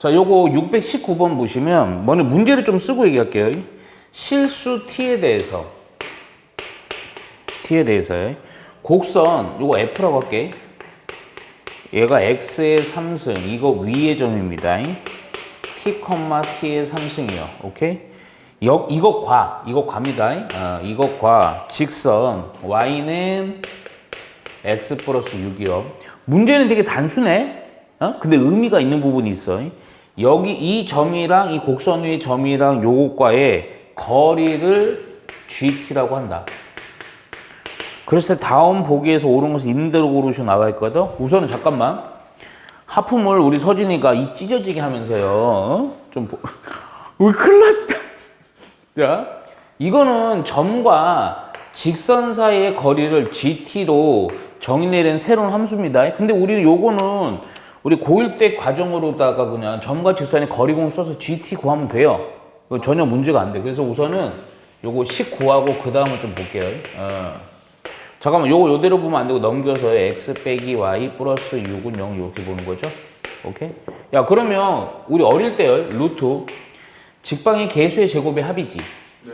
자, 요거 619번 보시면 먼저 문제를 좀 쓰고 얘기할게요. 실수 t에 대해서요. 곡선 요거 f라고 할게. 얘가 x의 3승, 이거 위의 점입니다. t, t의 3승이요. 오케이? 이거 과입니다. 이것과 직선 y는 x 플러스 6이요. 문제는 되게 단순해. 근데 의미가 있는 부분이 있어. 여기 이 점이랑 이 곡선 위의 점이랑 요것과의 거리를 GT라고 한다. 그래서 다음 보기에서 옳은 것은 있는 대로 고르시오 나와 있거든. 우선은 잠깐만. 하품을 우리 서진이가 입 찢어지게 하면서요. 우리 큰일 났다. 자, 이거는 점과 직선 사이의 거리를 GT로 정의내린 새로운 함수입니다. 근데 우리 요거는 우리 고1 때 과정으로다가 그냥 점과 직선의 거리공 써서 GT 구하면 돼요. 이거 전혀 문제가 안 돼. 그래서 우선은 요거 19하고 그 다음을 좀 볼게요. 잠깐만, 요거 요대로 보면 안 되고 넘겨서 x 빼기 y 플러스 6은 0 이렇게 보는 거죠. 오케이? 야, 그러면 우리 어릴 때요, 루트 직방의 개수의 제곱의 합이지. 네.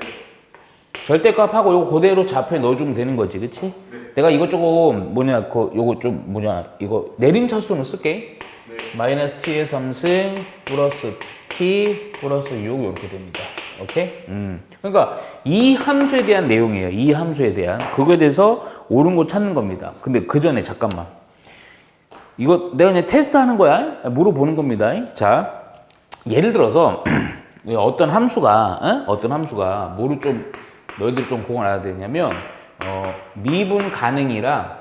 절대값하고 요거 그대로 좌표에 넣어주면 되는 거지, 그치? 네. 내가 이거 조금 이거 내림차순으로 쓸게. 네. 마이너스 t의 3승 플러스 t 플러스 6 이렇게 됩니다. 오케이? 그러니까 이 함수에 대한 내용이에요. 이 함수에 대한 그거에 대해서 옳은 거 찾는 겁니다. 근데 그 전에 잠깐만, 이거 내가 그냥 테스트하는 거야. 물어보는 겁니다. 자, 예를 들어서 어떤 함수가 뭐를 좀 너희들이 좀 공을 알아야 되냐면 미분 가능이랑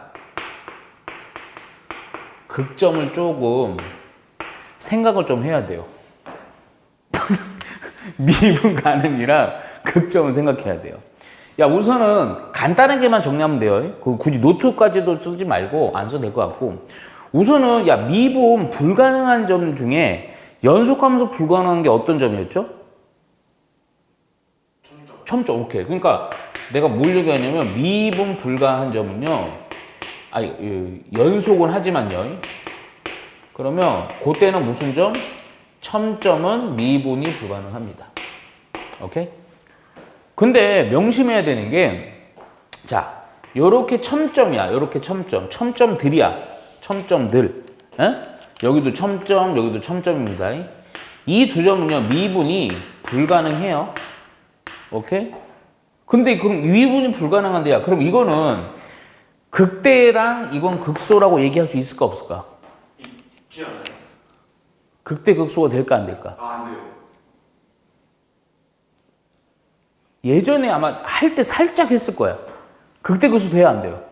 극점을 조금 생각을 좀 해야 돼요. 미분 가능이랑 극점을 생각해야 돼요. 야, 우선은 간단하게만 정리하면 돼요. 굳이 노트까지도 쓰지 말고 안 써도 될 것 같고, 우선은 야, 미분 불가능한 점 중에 연속함수 불가능한 게 어떤 점이었죠? 첨점. 오케이. 그러니까 내가 뭘 얘기하냐면 미분 불가한 점은요, 연속은 하지만요. 그러면 그때는 무슨 점? 첨점은 미분이 불가능합니다. 오케이? 근데 명심해야 되는 게, 자, 요렇게 첨점이야. 요렇게 첨점들이야. 첨점들. 여기도 첨점, 여기도 첨점입니다. 이 두 점은요, 미분이 불가능해요. 오케이? 근데 그럼 미분이 불가능한데야. 그럼 이거는 극대랑 이건 극소라고 얘기할 수 있을까 없을까? 있지 않아요? 극대 극소가 될까 안 될까? 안 돼요. 예전에 아마 할 때 살짝 했을 거야. 극대 극소 돼야 안 돼요?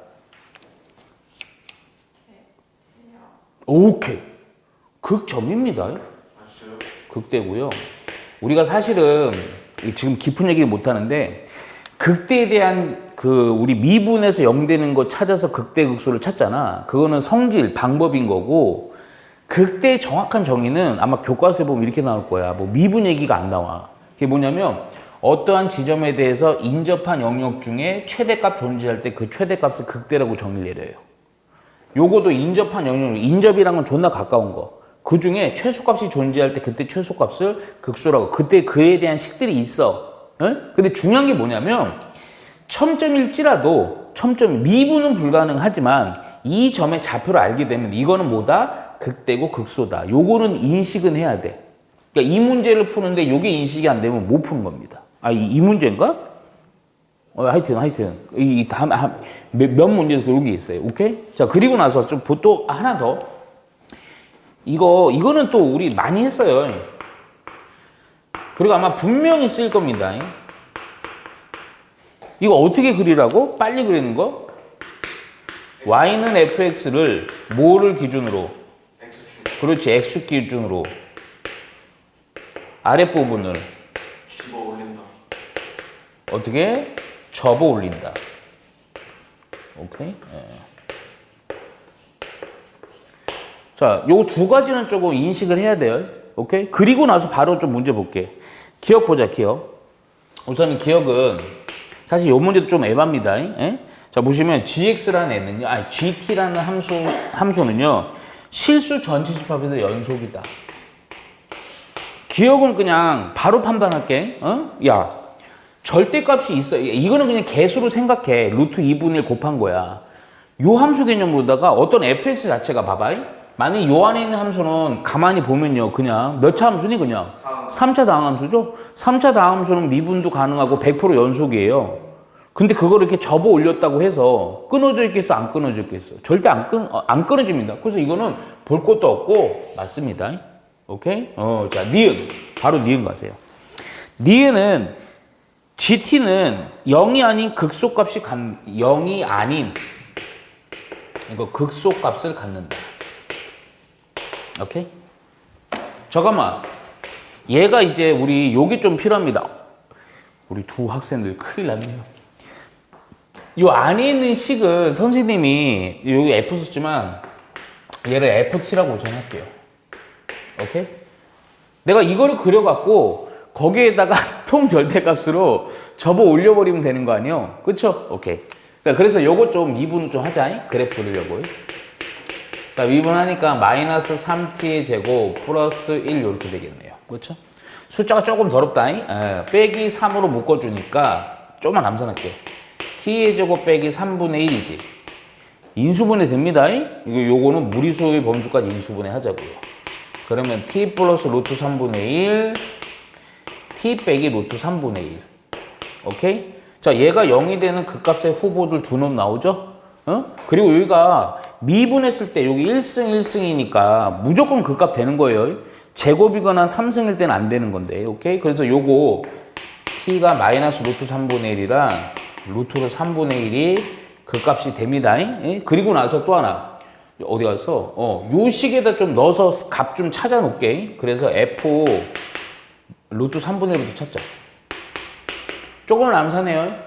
오케이. 극점입니다. 아, 진짜요? 극대고요. 우리가 사실은 지금 깊은 얘기를 못 하는데, 극대에 대한 우리 미분에서 0 되는 거 찾아서 극대 극소를 찾잖아. 그거는 성질, 방법인 거고, 극대의 정확한 정의는 아마 교과서에 보면 이렇게 나올 거야. 뭐 미분 얘기가 안 나와. 그게 뭐냐면 어떠한 지점에 대해서 인접한 영역 중에 최대값 존재할 때 그 최대값을 극대라고 정의를 내려요. 요거도 인접한 영역, 인접이란 건 존나 가까운 거. 그 중에 최소값이 존재할 때 그때 최소값을 극소라고. 그때 그에 대한 식들이 있어. 근데 중요한 게 뭐냐면 첨점일지라도 미분은 불가능하지만 이 점의 좌표를 알게 되면 이거는 뭐다? 극대고 극소다. 요거는 인식은 해야 돼. 그러니까 이 문제를 푸는데 요게 인식이 안 되면 못 푸는 겁니다. 이 문제인가? 하여튼 이 다음 몇 문제에서 그런 게 있어요. 오케이? 자, 그리고 나서 좀 또 하나 더. 이거는 또 우리 많이 했어요. 그리고 아마 분명히 쓸 겁니다. 이거 어떻게 그리라고? 빨리 그리는 거? y는 fx를 뭐를 기준으로? X축. 그렇지, x축 기준으로 아랫부분을 집어 올린다. 어떻게? 접어 올린다. 오케이? 자, 요 두 가지는 조금 인식을 해야 돼요. 오케이? 그리고 나서 바로 좀 문제 볼게. 기억 보자, 기억. 우선 기억은 사실 요 문제도 좀 애매합니다. 자, 보시면 gx라는 애는요, gt라는 함수는요, 실수 전체 집합에서 연속이다. 기억은 그냥 바로 판단할게. 야, 절대값이 있어. 이거는 그냥 개수로 생각해. 루트 2분의 1 곱한 거야. 요 함수 개념으로다가 어떤 fx 자체가 봐봐. 만약에 요 안에 있는 함수는 가만히 보면요. 그냥 몇 차 함수니 그냥? 3차 다항함수죠? 3차 다항함수는 미분도 가능하고 100% 연속이에요. 근데 그걸 이렇게 접어 올렸다고 해서 끊어져 있겠어? 안 끊어져 있겠어? 절대 안 끊어집니다. 그래서 이거는 볼 것도 없고 맞습니다. 오케이? 자, 니은. 바로 니은 가세요. 니은은 GT는 0이 아닌 극소값이 0이 아닌 이거 극소값을 갖는다. 오케이? 잠깐만. 얘가 이제 우리 요게 좀 필요합니다. 우리 두 학생들 큰일 났네요. 요 안에 있는 식은 선생님이 여기 F 썼지만 얘를 FT라고 우선할게요. 오케이? 내가 이거를 그려갖고 거기에다가 통 절대값으로 접어 올려버리면 되는 거 아니에요? 그쵸? 오케이. 자, 그래서 요거 좀 미분 좀 하자. 그래프 그리려고. 자, 미분하니까 마이너스 3t의 제곱 플러스 1 이렇게 되겠네요. 그렇죠? 숫자가 조금 더럽다. 빼기 3으로 묶어주니까 조금만 남산할게. t의 제곱 빼기 3분의 1이지. 인수분해 됩니다. 요거는 무리수의 범주까지 인수분해 하자고요. 그러면 t 플러스 루트 3분의 1 t 빼기 루트 3분의 1. 오케이? 자, 얘가 0이 되는 극값의 후보들 두 놈 나오죠? 그리고 여기가 미분했을 때 여기 1승 1승이니까 무조건 극값 되는 거예요. 제곱이거나 3승일 때는 안 되는 건데. 오케이? 그래서 요거 t가 마이너스 루트 3분의 1이랑 루트로 3분의 1이 극값이 됩니다. 그리고 나서 또 하나. 어디 가서 요 식에다 좀 넣어서 값 좀 찾아 놓을게. 그래서 f 루트 3분의 1도 찾자. 조금 남사네요.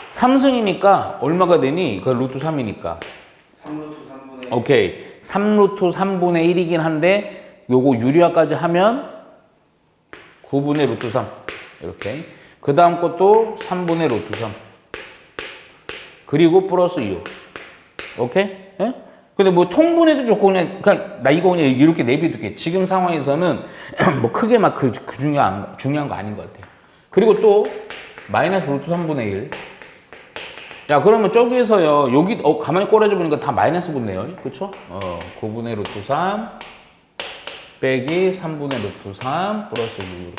3승이니까 얼마가 되니? 그 루트 3이니까. 3루트 3분의 1. 오케이. 3루트 3분의 1이긴 한데 요거 유리화까지 하면 9분의 루트 3. 이렇게. 그 다음 것도 3분의 루트 3. 그리고 플러스 6. 오케이? 예? 근데 뭐 통분해도 좋고 그냥 나 이거 그냥 이렇게 내비둘게. 지금 상황에서는 뭐 크게 막 그 중요한 거 아닌 것 같아요. 그리고 또 마이너스 루트 3분의 1. 자, 그러면 저기에서요. 여기 가만히 꼬라져 보니까 다 마이너스 붙네요. 그쵸? 9분의 루트 3 빼기 3분의 루트 3 플러스 6.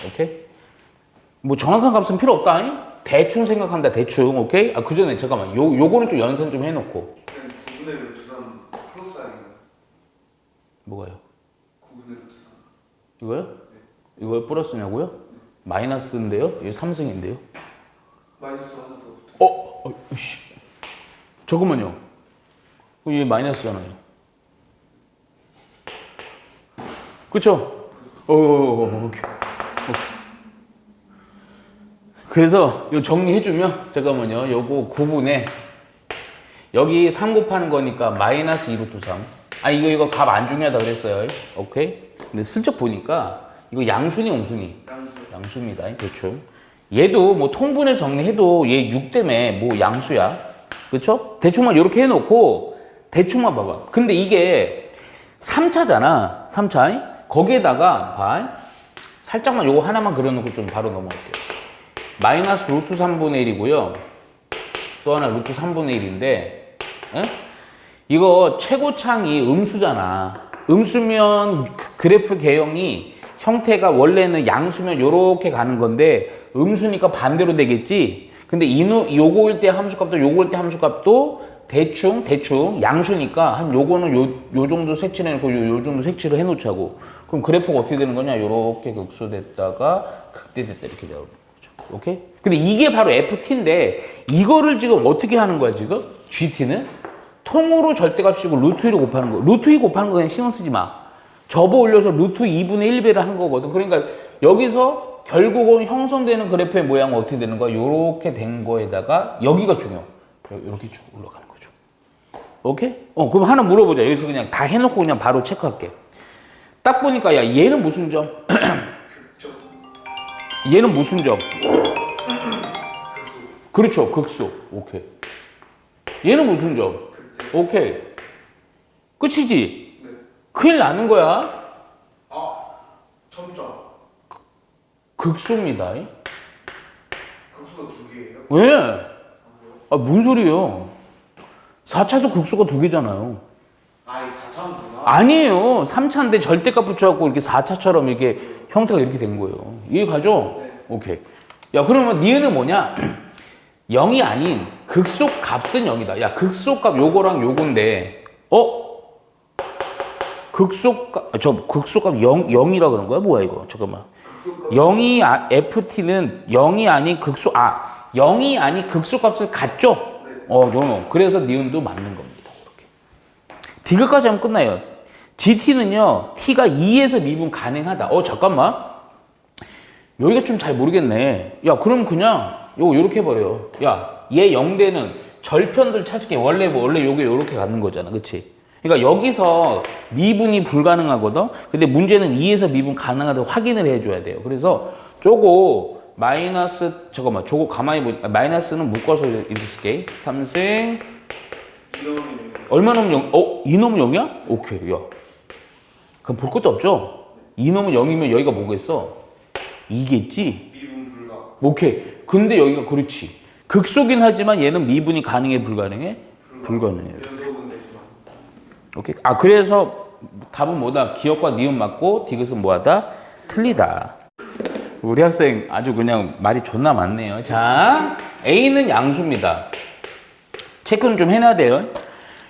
오케이? 뭐 정확한 값은 필요 없다. 대충 생각한다. 대충. 오케이? 그 전에 잠깐만. 요거는 좀 연산 좀 해놓고. 9분의 루트 3 플러스 아닌가요? 뭐가요? 9분의 루트 3. 이거요? 네. 이거요? 플러스냐고요? 마이너스인데요? 이게 3승인데요? 마이너스 하나 더 붙어. 씨. 잠깐만요. 이게 마이너스잖아요. 그쵸? 오케이. 그래서 요 정리해주면, 잠깐만요. 요거 9분의, 여기 3 곱하는 거니까 마이너스 2 루트 3. 이거 값 안 중요하다 그랬어요. 오케이? 근데 슬쩍 보니까, 이거 양순이 옹순이? 양수입니다. 대충. 얘도 뭐 통분해 정리해도 얘 6 때문에 뭐 양수야. 그쵸? 대충만 이렇게 해놓고 대충만 봐봐. 근데 이게 3차잖아. 3차. 거기에다가 봐. 살짝만 요거 하나만 그려놓고 좀 바로 넘어갈게요. 마이너스 루트 3분의 1이고요. 또 하나 루트 3분의 1인데 이거 최고창이 음수잖아. 음수면 그래프 개형이 형태가 원래는 양수면 요렇게 가는 건데 음수니까 반대로 되겠지. 근데 요거일 때 함수값도 요거일 때 함수값도 대충 양수니까 한 요거는 요 정도 색칠해 놓고 요 정도 색칠을 해 놓자고. 그럼 그래프가 어떻게 되는 거냐? 요렇게 극소됐다가 극대됐다 이렇게 나오는 거죠. 오케이? 근데 이게 바로 FT인데 이거를 지금 어떻게 하는 거야, 지금? GT는 통으로 절대값이고 루트 1을 곱하는 거. 루트 2 곱하는 거 그냥 신경 쓰지 마. 접어 올려서 루트 2분의 1배를 한 거거든. 그러니까 여기서 결국은 형성되는 그래프의 모양은 어떻게 되는 거야? 요렇게 된 거에다가 여기가 중요. 이렇게 쭉 올라가는 거죠. 오케이? 그럼 하나 물어보자. 여기서 그냥 다 해놓고 그냥 바로 체크할게. 딱 보니까 야 얘는 무슨 점? 얘는 무슨 점? 그렇죠. 극소. 오케이. 얘는 무슨 점? 오케이. 끝이지? 네. 큰일 나는 거야. 점점. 극소입니다. 극수가 두 개예요? 왜? 아, 뭔 소리예요? 4차도 극소가 두 개잖아요. 아, 이거 4차원수구나. 아니에요. 3차인데 절대값 붙여갖고 이렇게 4차처럼 이렇게 형태가 이렇게 된 거예요. 이해 가죠? 네. 오케이. 야, 그러면 니은은 뭐냐? 0이 아닌 극소 값은 0이다. 야, 극소 값 요거랑 요건데, 극소 값, 극소 값 0이라 그런 거야? 뭐야, 이거? 잠깐만. 0이, FT는 0이 아닌 극소, 0이 아닌 극소 값을 갖죠? 요노. 그래서 니은도 맞는 겁니다. 이렇게. 디귿까지 하면 끝나요. GT는요, T가 2에서 미분 가능하다. 잠깐만. 여기가 좀 잘 모르겠네. 야, 그럼 그냥 요거 요렇게 해버려요. 야, 얘 0대는 절편들 찾을게. 원래 요게 요렇게 가는 거잖아. 그치? 그러니까 여기서 미분이 불가능하거든? 근데 문제는 2에서 미분 가능하다고 확인을 해줘야 돼요. 그래서 저거 저거 가만히 마이너스는 묶어서 이렇게 쓸게. 3승. 이놈이 얼마 넣으면 0? 2넣으면 0이야? 오케이. 야. 그럼 볼 것도 없죠? 2넣으면 0이면 여기가 뭐겠어? 2겠지? 미분 불가. 오케이. 근데 여기가 그렇지. 극소긴 하지만 얘는 미분이 가능해, 불가능해? 불가능해. 연속은 되지만. 오케이. 그래서 답은 뭐다? 기억과 니은 맞고 디귿은 뭐하다? 틀리다. 우리 학생 아주 그냥 말이 존나 많네요. 자, A는 양수입니다. 체크는 좀 해놔야 돼요.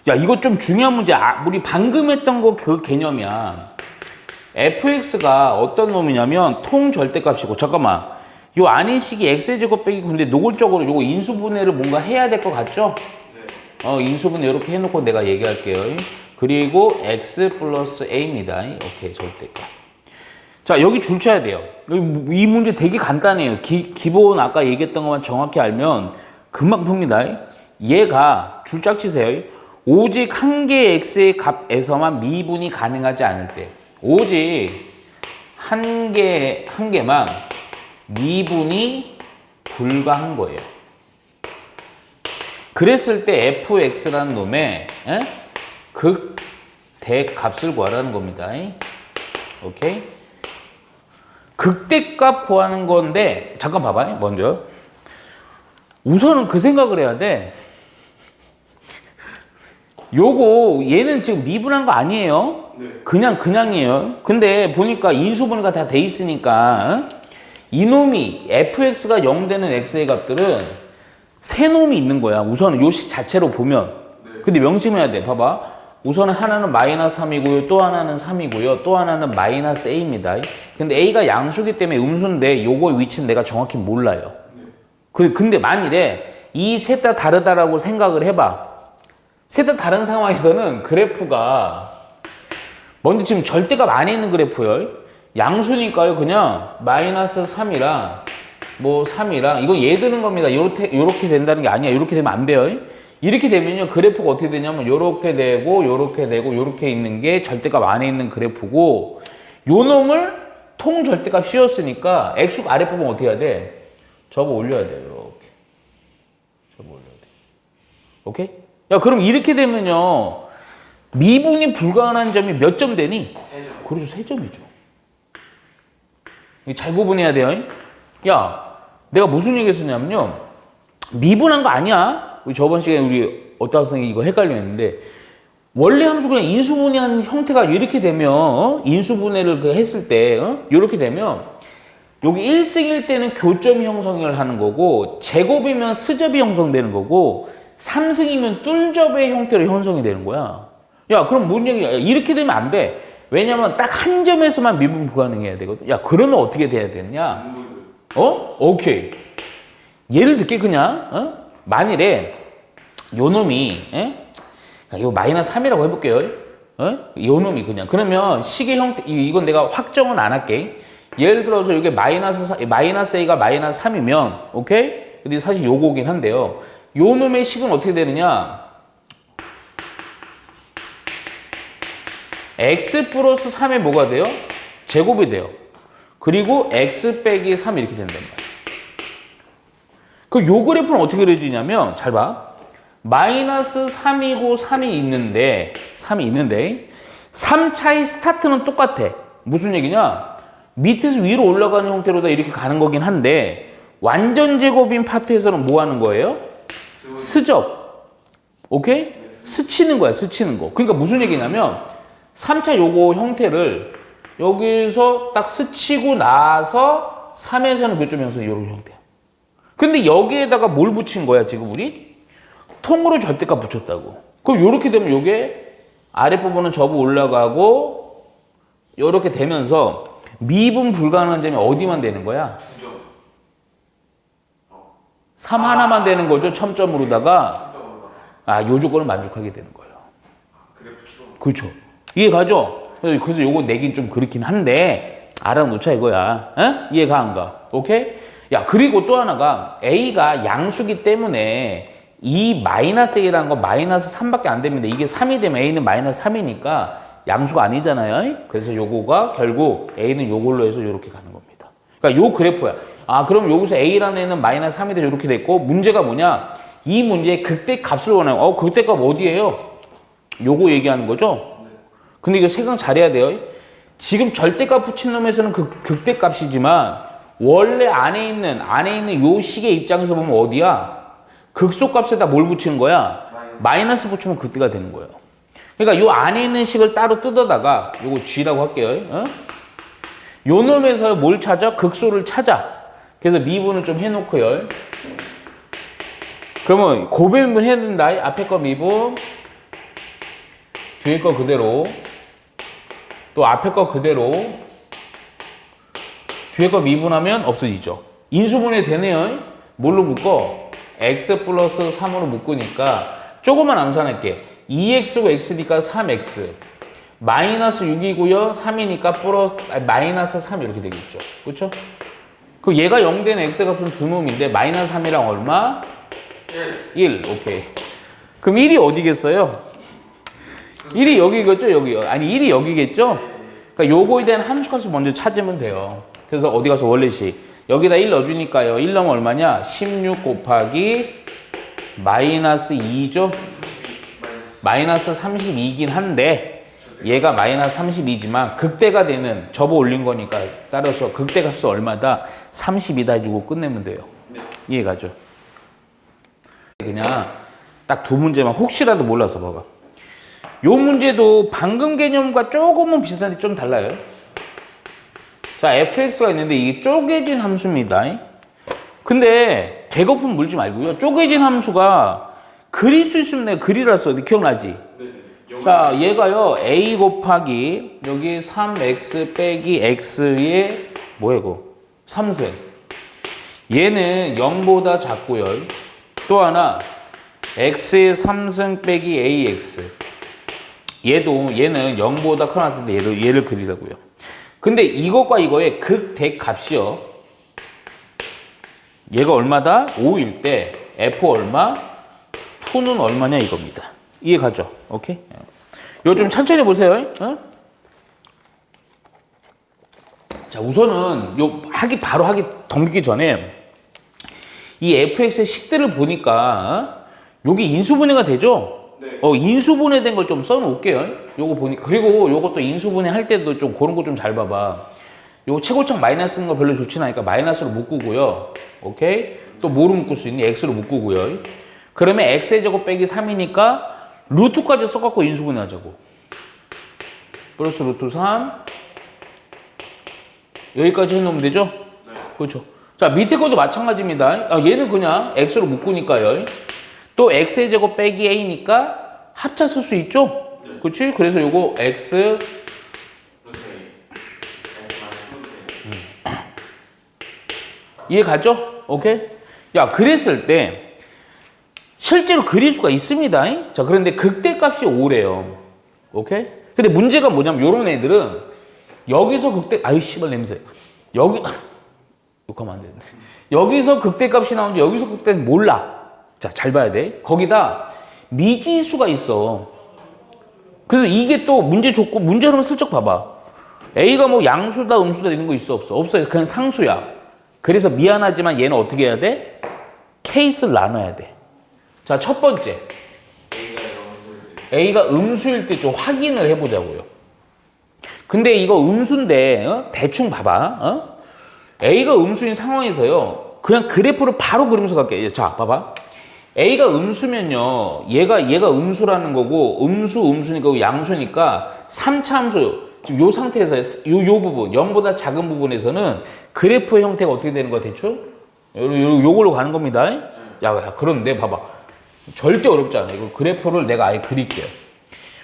야, 이거 좀 중요한 문제. 우리 방금 했던 거 그 개념이야. fx가 어떤 놈이냐면 통절대값이고, 잠깐만. 요 안인식이 x제곱 빼기, 근데 노골적으로 요거 인수분해를 뭔가 해야 될 것 같죠? 네. 인수분해 이렇게 해놓고 내가 얘기할게요. 그리고 x 플러스 a입니다. 오케이, 절대값. 자, 여기 줄 쳐야 돼요. 이 문제 되게 간단해요. 기본 아까 얘기했던 것만 정확히 알면 금방 풉니다. 얘가 줄 짝 치세요. 오직 한 개의 x의 값에서만 미분이 가능하지 않을 때, 오직 한 개만 미분이 불가한 거예요. 그랬을 때 fx라는 놈의 극대값을 구하라는 겁니다. 오케이? 극대값 구하는 건데, 잠깐 봐봐요. 먼저 우선은 그 생각을 해야 돼. 요거 얘는 지금 미분한 거 아니에요. 네. 그냥이에요. 근데 보니까 인수분해가 다 돼 있으니까 이놈이 fx가 0 되는 x의 값들은 세 놈이 있는 거야. 우선은 요 식 자체로 보면. 네. 근데 명심해야 돼. 봐봐. 우선은 하나는 마이너스 3이고요. 또 하나는 3이고요. 또 하나는 마이너스 a입니다. 근데 a가 양수기 때문에 음수인데 요거의 위치는 내가 정확히 몰라요. 네. 근데 만일에 이 셋 다 다르다라고 생각을 해봐. 셋 다 다른 상황에서는 그래프가 먼저 지금 절대값 안에 있는 그래프요. 양수니까요. 그냥 마이너스 3이랑 뭐 3이랑 이거 얘 드는 겁니다. 요렇게 된다는 게 아니야. 요렇게 되면 안 돼요. 이렇게 되면요. 그래프가 어떻게 되냐면 요렇게 되고 요렇게 되고 요렇게 있는 게 절대값 안에 있는 그래프고, 요 놈을 통절대값 씌웠으니까 x축 아랫부분 어떻게 해야 돼? 접어 올려야 돼요. 이렇게. 접어 올려야 돼. 오케이? 야, 그럼 이렇게 되면요. 미분이 불가능한 점이 몇 점 되니? 3점. 그렇죠. 3점이죠. 잘 구분해야 돼요. 야, 내가 무슨 얘기 했었냐면요. 미분한 거 아니야. 우리 저번 시간에 우리 어떤 학생이 이거 헷갈렸는데, 원래 함수 그냥 인수분해한 형태가 이렇게 되면, 인수분해를 했을 때, 이렇게 되면, 여기 1승일 때는 교점이 형성을 하는 거고, 제곱이면 스접이 형성되는 거고, 3승이면 뚫접의 형태로 형성이 되는 거야. 야, 그럼 뭔 얘기야? 이렇게 되면 안 돼. 왜냐면 딱 한 점에서만 미분 불가능해야 되거든. 야, 그러면 어떻게 돼야 되냐? 오케이. 예를 들게 그냥, 만일에 요 놈이, 이거 마이너스 3이라고 해볼게요. 요 놈이 그냥. 그러면 식의 형태, 이건 내가 확정은 안 할게. 예를 들어서 이게 마이너스 a가 마이너스 3이면, 오케이? 근데 사실 요거긴 한데요. 요 놈의 식은 어떻게 되느냐? x 플러스 3에 뭐가 돼요? 제곱이 돼요. 그리고 x 빼기 3 이렇게 된단 말이에요. 그럼 요 그래프는 어떻게 그려지냐면, 잘 봐. 마이너스 3이고 3이 있는데 3차의 스타트는 똑같아. 무슨 얘기냐? 밑에서 위로 올라가는 형태로 다 이렇게 가는 거긴 한데 완전 제곱인 파트에서는 뭐 하는 거예요? 스접. 오케이? 스치는 거야, 스치는 거. 그러니까 무슨 얘기냐면 3차 요거 형태를 여기서 딱 스치고 나서 3에서는 몇 점 형성 이런 형태야. 근데 여기에다가 뭘 붙인 거야, 지금 우리? 통으로 절대값 붙였다고. 그럼 요렇게 되면 요게 아랫부분은 접어 올라가고 요렇게 되면서 미분 불가능한 점이 어디만 되는 거야? 3 하나만 되는 거죠, 첨점으로다가. 요 조건을 만족하게 되는 거예요. 그렇죠. 이해 가죠? 그래서 요거 내긴 좀 그렇긴 한데 알아놓자 이거야. 에? 이해가 안 가? 오케이? 야, 그리고 또 하나가 A가 양수기 때문에 이 마이너스 A라는 건 마이너스 3밖에 안 됩니다. 이게 3이 되면 A는 마이너스 3이니까 양수가 아니잖아요. 그래서 요거가 결국 A는 요걸로 해서 요렇게 가는 겁니다. 그러니까 요 그래프야. 그럼 여기서 A라는 애는 마이너스 3이 돼서 이렇게 됐고, 문제가 뭐냐? 이 문제의 극대 값을 원해요. 극대 값 어디예요? 요거 얘기하는 거죠? 근데 이거 생각 잘해야 돼요. 지금 절대값 붙인 놈에서는 극대 값이지만 원래 안에 있는 요 식의 입장에서 보면 어디야? 극소값에다 뭘 붙이는 거야? 마이너스 붙이면 극대가 되는 거예요. 그러니까 요 안에 있는 식을 따로 뜯어다가 요거 G라고 할게요. 요 놈에서 뭘 찾아? 극소를 찾아. 그래서 미분을 좀 해놓고요. 그러면 고별문 해야 된다. 앞에 거 미분, 뒤에 거 그대로, 또 앞에 거 그대로, 뒤에 거 미분하면 없어지죠. 인수분해 되네요. 뭘로 묶어? x 플러스 3으로 묶으니까 조금만 암산할게. 2x고 x니까 3x. 마이너스 6이고요. 3이니까 플러스 마이너스 3 이렇게 되겠죠. 그렇죠? 그 얘가 0 되는 x 값은 두 놈인데 마이너스 3이랑 얼마? 1. 오케이. 그럼 1이 어디겠어요? 1이 여기겠죠? 여기요. 아니 1이 여기겠죠? 그러니까 요거에 대한 함수값을 먼저 찾으면 돼요. 그래서 어디 가서 원래식 여기다 1 넣어주니까요. 1 넣으면 얼마냐? 16 곱하기 마이너스 2죠? 마이너스 32이긴 한데 얘가 마이너스 32지만 극대가 되는 접어 올린 거니까 따라서 극대값은 얼마다? 30이다 해주고 끝내면 돼요. 이해가죠? 그냥 딱 두 문제만 혹시라도 몰라서 봐봐. 요 문제도 방금 개념과 조금은 비슷한데 좀 달라요. 자, fx가 있는데 이게 쪼개진 함수입니다. 근데 대거품 물지 말고요. 쪼개진 함수가 그릴 수 있으면 내가 그리라서 기억나지? 자, 얘가요 a 곱하기 여기 3x 빼기 x의 뭐야 이거? 3승. 얘는 0보다 작고요. 또 하나 x의 3승 빼기 ax. 얘는 0보다 커 놨는데 얘를 그리라고요. 근데 이것과 이거의 극대값이요. 얘가 얼마다? 5일 때 f 얼마? 2는 얼마냐 이겁니다. 이해 가죠? 오케이? 이거 좀 천천히 보세요. 자, 우선은 바로 하기 덤비기 전에 이 fx의 식들을 보니까 여기 인수분해가 되죠? 네. 인수분해된 걸 좀 써놓을게요. 요거 보니까. 그리고 요것도 인수분해 할 때도 좀 그런 거 좀 잘 봐봐. 요거 최고점 마이너스 쓰는 거 별로 좋진 않으니까 마이너스로 묶고요. 오케이? 또 뭐로 묶을 수 있니? x로 묶고요. 그러면 x의 제곱 빼기 3이니까 루트까지 써갖고 인수분해 하자고. 플러스 루트 3. 여기까지 해놓으면 되죠? 네. 그렇죠. 자, 밑에 것도 마찬가지입니다. 얘는 그냥 x로 묶으니까요. 또 x의 제곱 빼기 a니까 합차 쓸 수 있죠? 네. 그렇지? 그래서 요거 x 이해 가죠? 오케이? 야, 그랬을 때 실제로 그릴 수가 있습니다. 자, 그런데 극대값이 5래요. 오케이? 근데 문제가 뭐냐면 요런 애들은 여기서 극대 아유 씨발 냄새. 여기 욕하면 안 되는데. 여기서 극대값이 나오는데 여기서 극대는 몰라. 자, 잘 봐야 돼. 거기다 미지수가 있어. 그래서 이게 또 문제 좋고 문제 한번 슬쩍 봐봐. A가 뭐 양수다 음수다 이런 거 있어 없어? 없어요. 그냥 상수야. 그래서 미안하지만 얘는 어떻게 해야 돼? 케이스를 나눠야 돼. 자, 첫 번째. A가 음수일 때 좀 확인을 해보자고요. 근데 이거 음수인데 대충 봐봐. A가 음수인 상황에서요. 그냥 그래프를 바로 그리면서 갈게. 자, 봐봐. A가 음수면요. 얘가 음수라는 거고 음수니까 양수니까 3차 함수. 지금 요 상태에서 요 부분 0보다 작은 부분에서는 그래프의 형태가 어떻게 되는 거야, 대충? 요걸로 가는 겁니다. 야, 그런데 봐봐. 절대 어렵지 않아. 이거 그래프를 내가 아예 그릴게요.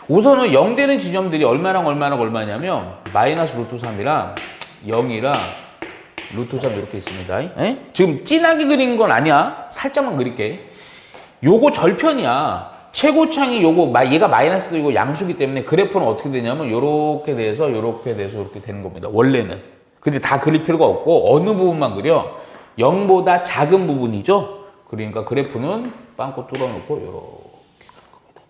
우선은 0 되는 지점들이 얼마냐면 마이너스 루트 3이랑 0이랑 루트 3 이렇게 있습니다. 지금 진하게 그린 건 아니야. 살짝만 그릴게. 요거 절편이야. 최고창이 요거 얘가 마이너스도 이거 양수기 때문에 그래프는 어떻게 되냐면 요렇게 돼서 요렇게 되는 겁니다. 원래는. 근데 다 그릴 필요가 없고 어느 부분만 그려? 0보다 작은 부분이죠. 그러니까 그래프는 빵꾸 뚫어놓고 요렇게 갈 겁니다.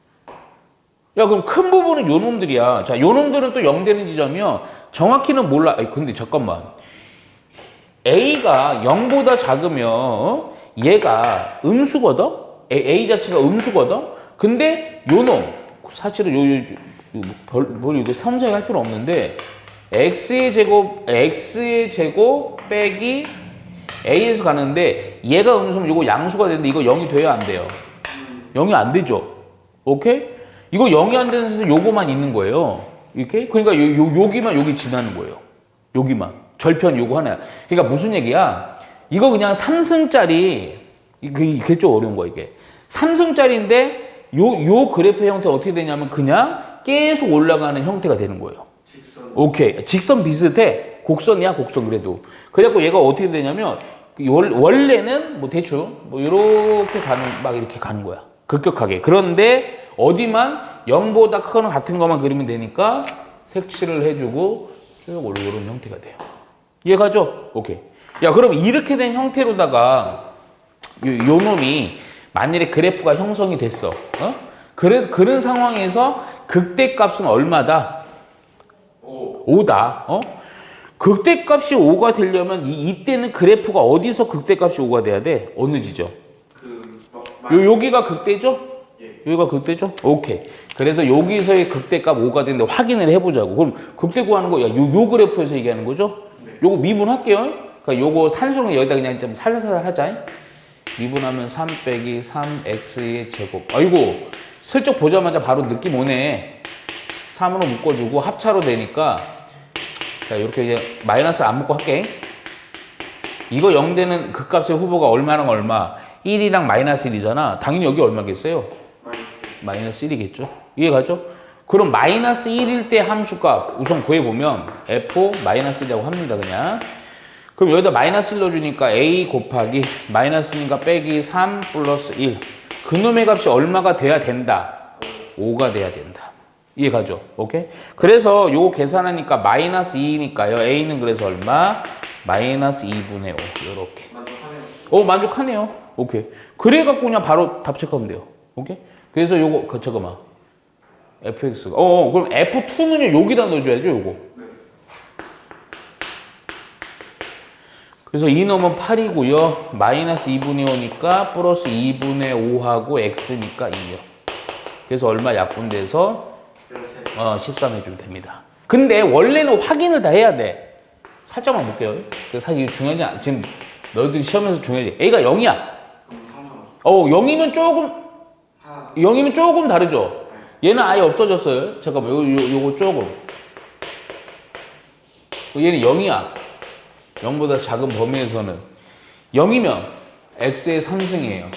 야, 그럼 큰 부분은 요 놈들이야. 자, 요 놈들은 또 0 되는 지점이요. 정확히는 몰라. 아니, 근데 잠깐만. A가 0보다 작으면 얘가 음수거든? A 자체가 음수거든? 근데 요 놈, 사실은 이거 삼성이 할 필요 없는데 X의 제곱 빼기 A에서 가는데 얘가 음수면 이거 양수가 되는데 이거 0이 돼야 안 돼요? 0이 안 되죠? 오케이? 이거 0이 안 되는 데서 요거만 있는 거예요. 이렇게? 그러니까 여기만 여기 지나는 거예요. 여기만. 절편 요거 하나야. 그러니까 무슨 얘기야? 이거 그냥 3승짜리, 이게 좀 어려운 거야, 이게. 3승짜리인데, 요 그래프의 형태가 어떻게 되냐면 그냥 계속 올라가는 형태가 되는 거예요. 직선. 오케이. 직선 비슷해. 곡선이야, 곡선 그래도. 그래갖고 얘가 어떻게 되냐면, 원래는 뭐 대충, 이렇게 막 이렇게 가는 거야. 급격하게. 그런데 어디만 0보다 크거나 같은 것만 그리면 되니까 색칠을 해주고 쭉 올라오는 형태가 돼요. 이해가죠? 오케이. 야, 그럼 이렇게 된 형태로다가 요 놈이 만일에 그래프가 형성이 됐어. 그런 상황에서 극대값은 얼마다? 5다. 극대값이 5가 되려면 이때는 그래프가 어디서 극대값이 5가 돼야 돼? 어느 지점? 여기가 극대죠? 예. 여기가 극대죠? 오케이. 그래서 여기서의 극대값 5가 되는데 확인을 해보자고. 그럼 극대 구하는 거, 요 그래프에서 얘기하는 거죠? 네. 요거 미분할게요. 그러니까 요거 산수는 여기다 그냥 좀 살살살 하자. 미분하면 3 빼기 3x의 제곱. 아이고, 슬쩍 보자마자 바로 느낌 오네. 3으로 묶어주고 합차로 되니까, 자, 이렇게 이제 마이너스 안 묶고 할게. 이거 0 되는 극값의 후보가 얼마랑 얼마? 1이랑 마이너스 1이잖아. 당연히 여기 얼마겠어요? 마이너스 1이겠죠? 이해가죠? 그럼 마이너스 1일 때 함수값 우선 구해보면 f 마이너스 1이라고 합니다, 그냥. 그럼 여기다 마이너스 1 넣어주니까 a 곱하기 마이너스니까 빼기 3 플러스 1. 그놈의 값이 얼마가 돼야 된다? 5가 돼야 된다. 이해가죠? 오케이? 그래서 요거 계산하니까 마이너스 2니까요. a는 그래서 얼마? 마이너스 2분의 5. 요렇게. 만족하네요. 만족하네요. 오케이. 그래갖고 그냥 바로 답 체크하면 돼요. 오케이? 그래서 요거, 잠깐만. fx가. 그럼 f2는요, 여기다 넣어줘야죠, 요거. 네. 그래서 2 넣으면 8이고요. 마이너스 2분의 5니까 플러스 2분의 5하고 x니까 2요. 그래서 얼마 약분돼서 13 해주면 됩니다. 근데 원래는 확인을 다 해야 돼. 살짝만 볼게요. 그래서 사실 이거 중요하지 않아. 지금 너희들이 시험에서 중요하지. A가 0이야. 그럼 상상. 0이면 조금 다르죠. 얘는 아예 없어졌어요. 잠깐만, 요거 조금. 얘는 0이야. 0보다 작은 범위에서는. 0이면 x의 3승이에요.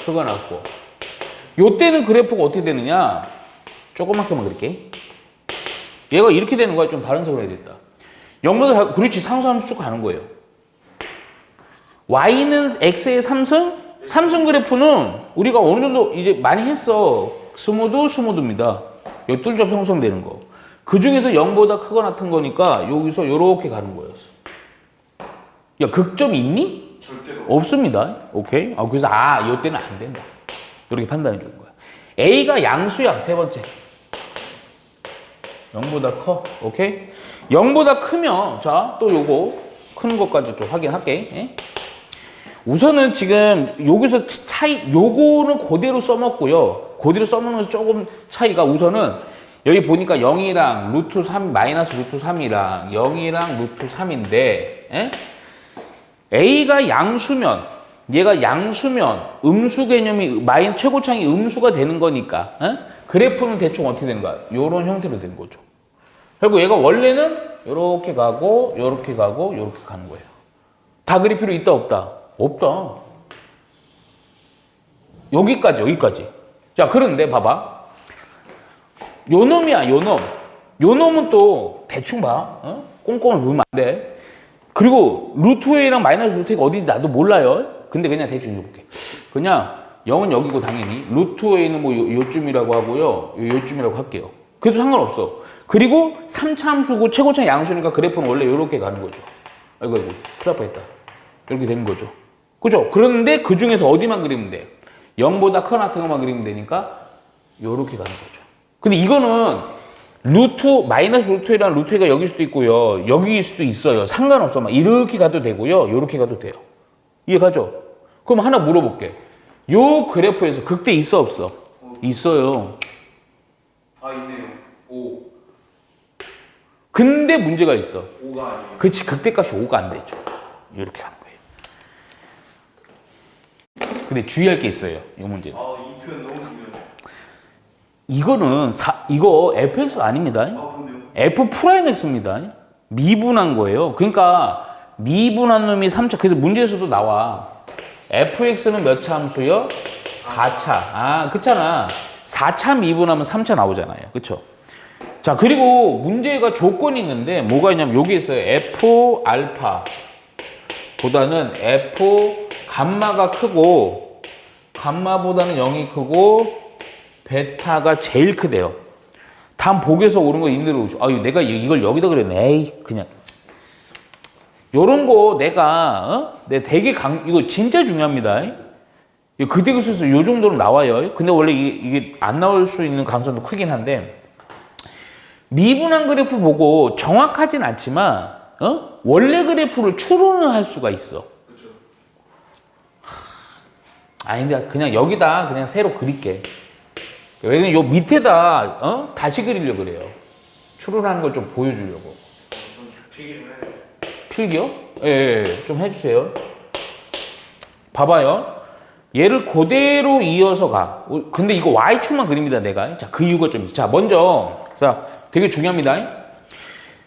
크거 낮고. 요때는 그래프가 어떻게 되느냐? 조그맣게만 그릴게. 얘가 이렇게 되는 거야. 좀 다른 색으로 해야겠다. 0보다 그렇지. 상수함수 쭉 가는 거예요. y는 x의 3승? 3승 그래프는 우리가 어느 정도 이제 많이 했어. 스무드입니다. 요 뚫접 형성되는 거. 그 중에서 0보다 크거나 같은 거니까 여기서 요렇게 가는 거였어. 야, 극점이 있니? 절대로. 없습니다. 오케이? 그래서 요 때는 안 된다. 이렇게 판단해 주는 거야. A가 양수야, 세 번째. 0보다 커. 오케이? 0보다 크면, 자, 또 요거, 큰 것까지 좀 확인할게. 예? 우선은 지금 여기서 요거는 그대로 써먹고요. 그대로 써먹는 조금 차이가 우선은 여기 보니까 0이랑 루트 3, 마이너스 루트 3이랑 0이랑 루트 3인데, 에? A가 양수면, 얘가 양수면, 음수 개념이, 최고창이 음수가 되는 거니까, 에? 그래프는 대충 어떻게 되는 거야? 요런 형태로 되는 거죠. 그리고 얘가 원래는 요렇게 가고, 요렇게 가고, 요렇게 가는 거예요. 다 그릴 필요 있다, 없다? 없다. 여기까지. 자, 그런데 봐봐. 요 놈이야, 요 놈. 요 놈은 또 대충 봐. 어? 꼼꼼히 보면 안 돼. 그리고 루트 A랑 마이너스 루트 A가 어딘지 나도 몰라요. 근데 그냥 대충 해볼게. 그냥 0은 여기고 당연히 루트 A는 뭐 요쯤이라고 하고요. 요쯤이라고 할게요. 그래도 상관없어. 그리고 3차 함수고 최고차 양수니까 그래프는 원래 이렇게 가는 거죠. 아이고, 큰일 날 뻔했다. 이렇게 되는 거죠. 그죠? 그런데 그 중에서 어디만 그리면 돼? 0보다 큰 같은 것만 그리면 되니까 이렇게 가는 거죠. 근데 이거는 마이너스 루트 A랑 루트 A가 여기일 수도 있고요. 여기일 수도 있어요. 상관없어. 막 이렇게 가도 되고요. 이렇게 가도 돼요. 이해가죠? 그럼 하나 물어볼게. 요 그래프에서 극대 있어, 없어? 있어요. 아, 있네요. 5. 근데 문제가 있어. 5가 아니에요. 그렇지, 극대값이 5가 안 되죠. 이렇게 가는 거예요. 근데 주의할 게 있어요. 이 문제는. 아, 이 표현 너무 중요해요. 이거는 이거 fx가 아닙니다. 아, 그런데요? f 프라임 x입니다. 미분한 거예요. 그러니까 미분한 놈이 3차. 그래서 문제에서도 나와. fx는 몇 차 함수요? 4차. 아, 그렇잖아. 4차 미분하면 3차 나오잖아요. 그렇죠? 자, 그리고 문제가 조건이 있는데 뭐가 있냐면 여기 있어요. f 알파 보다는 f 감마가 크고 감마보다는 0이 크고 베타가 제일 크대요. 다음 복에서 오른 거 임대로 오죠. 아유, 내가 이걸 여기다 그랬네. 에이, 그냥. 요런 거 내가, 내 되게 이거 진짜 중요합니다. 그대그에서 요 정도로 나와요. 근데 원래 이게 안 나올 수 있는 가능성도 크긴 한데, 미분한 그래프 보고 정확하진 않지만, 원래 그래프를 추론을 할 수가 있어. 그렇죠. 아니, 근데 그냥 여기다 그냥 새로 그릴게. 왜냐면 요 밑에다 다시 그리려고 그래요. 추론하는 걸 좀 보여주려고. 좀 필기 좀 해야 돼요. 필기요? 예, 좀 해주세요. 봐봐요. 얘를 그대로 이어서 가. 근데 이거 Y축만 그립니다, 내가. 자, 그 이유가 좀. 자, 먼저. 자, 되게 중요합니다.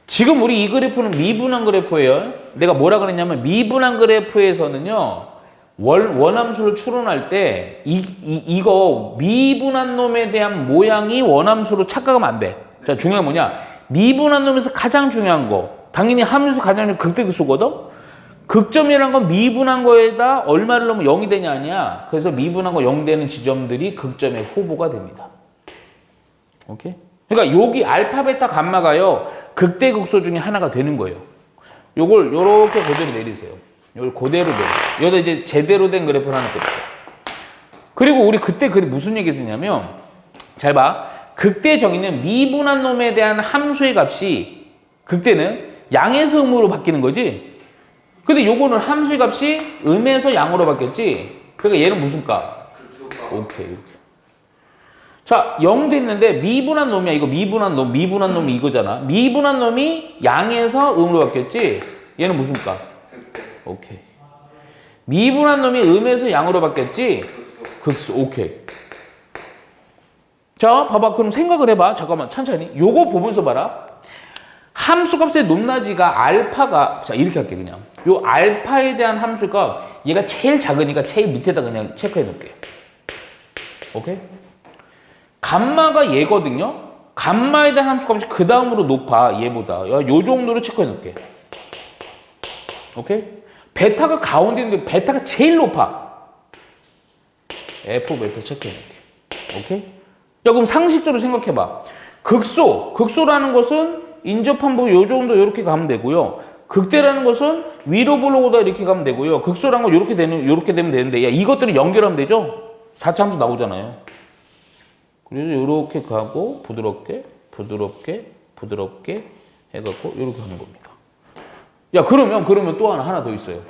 지금 우리 이 그래프는 미분한 그래프예요. 내가 뭐라 그랬냐면 미분한 그래프에서는요. 원함수를 추론할 때 이거 미분한 놈에 대한 모양이 원함수로 착각하면 안 돼. 자, 중요한 게 뭐냐? 미분한 놈에서 가장 중요한 거. 당연히 함수 가장 중요한 극대극소거든? 극점이라는 건 미분한 거에다 얼마를 넣으면 0이 되냐 아니야. 그래서 미분한 거 0 되는 지점들이 극점의 후보가 됩니다. 오케이? 그러니까 여기 알파, 베타, 감마가요. 극대극소 중에 하나가 되는 거예요. 요걸 요렇게 그대로 내리세요. 이걸 그대로 내려. 여기다 이제 제대로 된 그래프를 하나 그릴게요. 그리고 우리 그때 무슨 얘기 했냐면, 잘 봐. 극대 정의는 미분한 놈에 대한 함수의 값이, 극대는 양에서 음으로 바뀌는 거지. 근데 요거는 함수의 값이 음에서 양으로 바뀌었지. 그러니까 얘는 무슨 값? 극소값. 오케이, 이렇게. 자, 0 됐는데 미분한 놈이야. 이거 미분한 놈이 이거잖아. 미분한 놈이 양에서 음으로 바뀌었지. 얘는 무슨 값? 오케이. 미분한 놈이 음에서 양으로 바뀌었지? 극수. 오케이. 자, 봐봐. 그럼 생각을 해봐. 잠깐만, 천천히. 요거 보면서 봐라. 함수값의 높낮이가 알파가, 자, 이렇게 할게, 그냥. 요 알파에 대한 함수값, 얘가 제일 작으니까 제일 밑에다 그냥 체크해 놓을게. 오케이? 감마가 얘거든요? 감마에 대한 함수값이 그 다음으로 높아, 얘보다. 요 정도로 체크해 놓을게. 오케이? 베타가 가운데 있는데 베타가 제일 높아. F 베타 체크해 놓을게. 오케이? 야, 그럼 상식적으로 생각해봐. 극소라는 것은 인접한 요 정도 이렇게 가면 되고요. 극대라는 것은 위로 보려고다 이렇게 가면 되고요. 극소라는 건 이렇게 되면 되는데, 야, 이것들을 연결하면 되죠? 4차 함수 나오잖아요. 그래서 이렇게 가고 부드럽게 해갖고 이렇게 하는 겁니다. 야, 그러면 또 하나 더 있어요.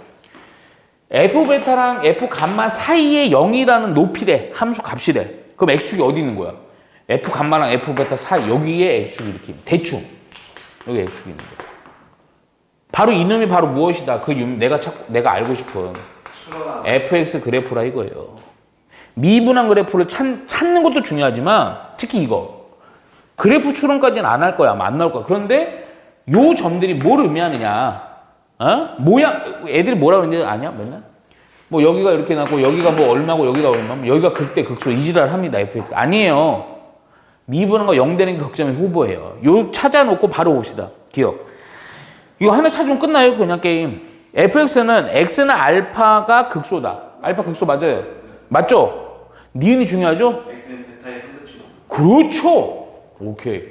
F 베타랑 F 감마 사이에 0이라는 높이래. 함수 값이래. 그럼 X축이 어디 있는 거야? F 감마랑 F 베타 사이 여기에 X축이 이렇게 대충 여기 X축이 있는 거야. 바로 이놈이 바로 무엇이다. 그 내가 알고 싶은 추론한 fx 그래프라 이거예요. 미분한 그래프를 찾는 것도 중요하지만 특히 이거 그래프 추론까지는 안 할 거야. 아마 안 나올 거야. 그런데 요 점들이 뭘 의미하느냐? 모양 애들이 뭐라고 그러는지 아냐? 맨날 뭐 여기가 이렇게 나고 여기가 뭐 얼마고 여기가 얼마면 여기가 극대 극소 이지랄 합니다. fx 아니에요. 미분한과 0 되는 게 극점의 후보예요. 요 찾아놓고 바로 봅시다. 기억. 이거 하나 찾으면 끝나요. 그냥 게임. fx는 x는 알파가 극소다. 알파 극소 맞아요. 맞죠? 니은이 중요하죠? X는 베타의 3대축. 그렇죠. 오케이.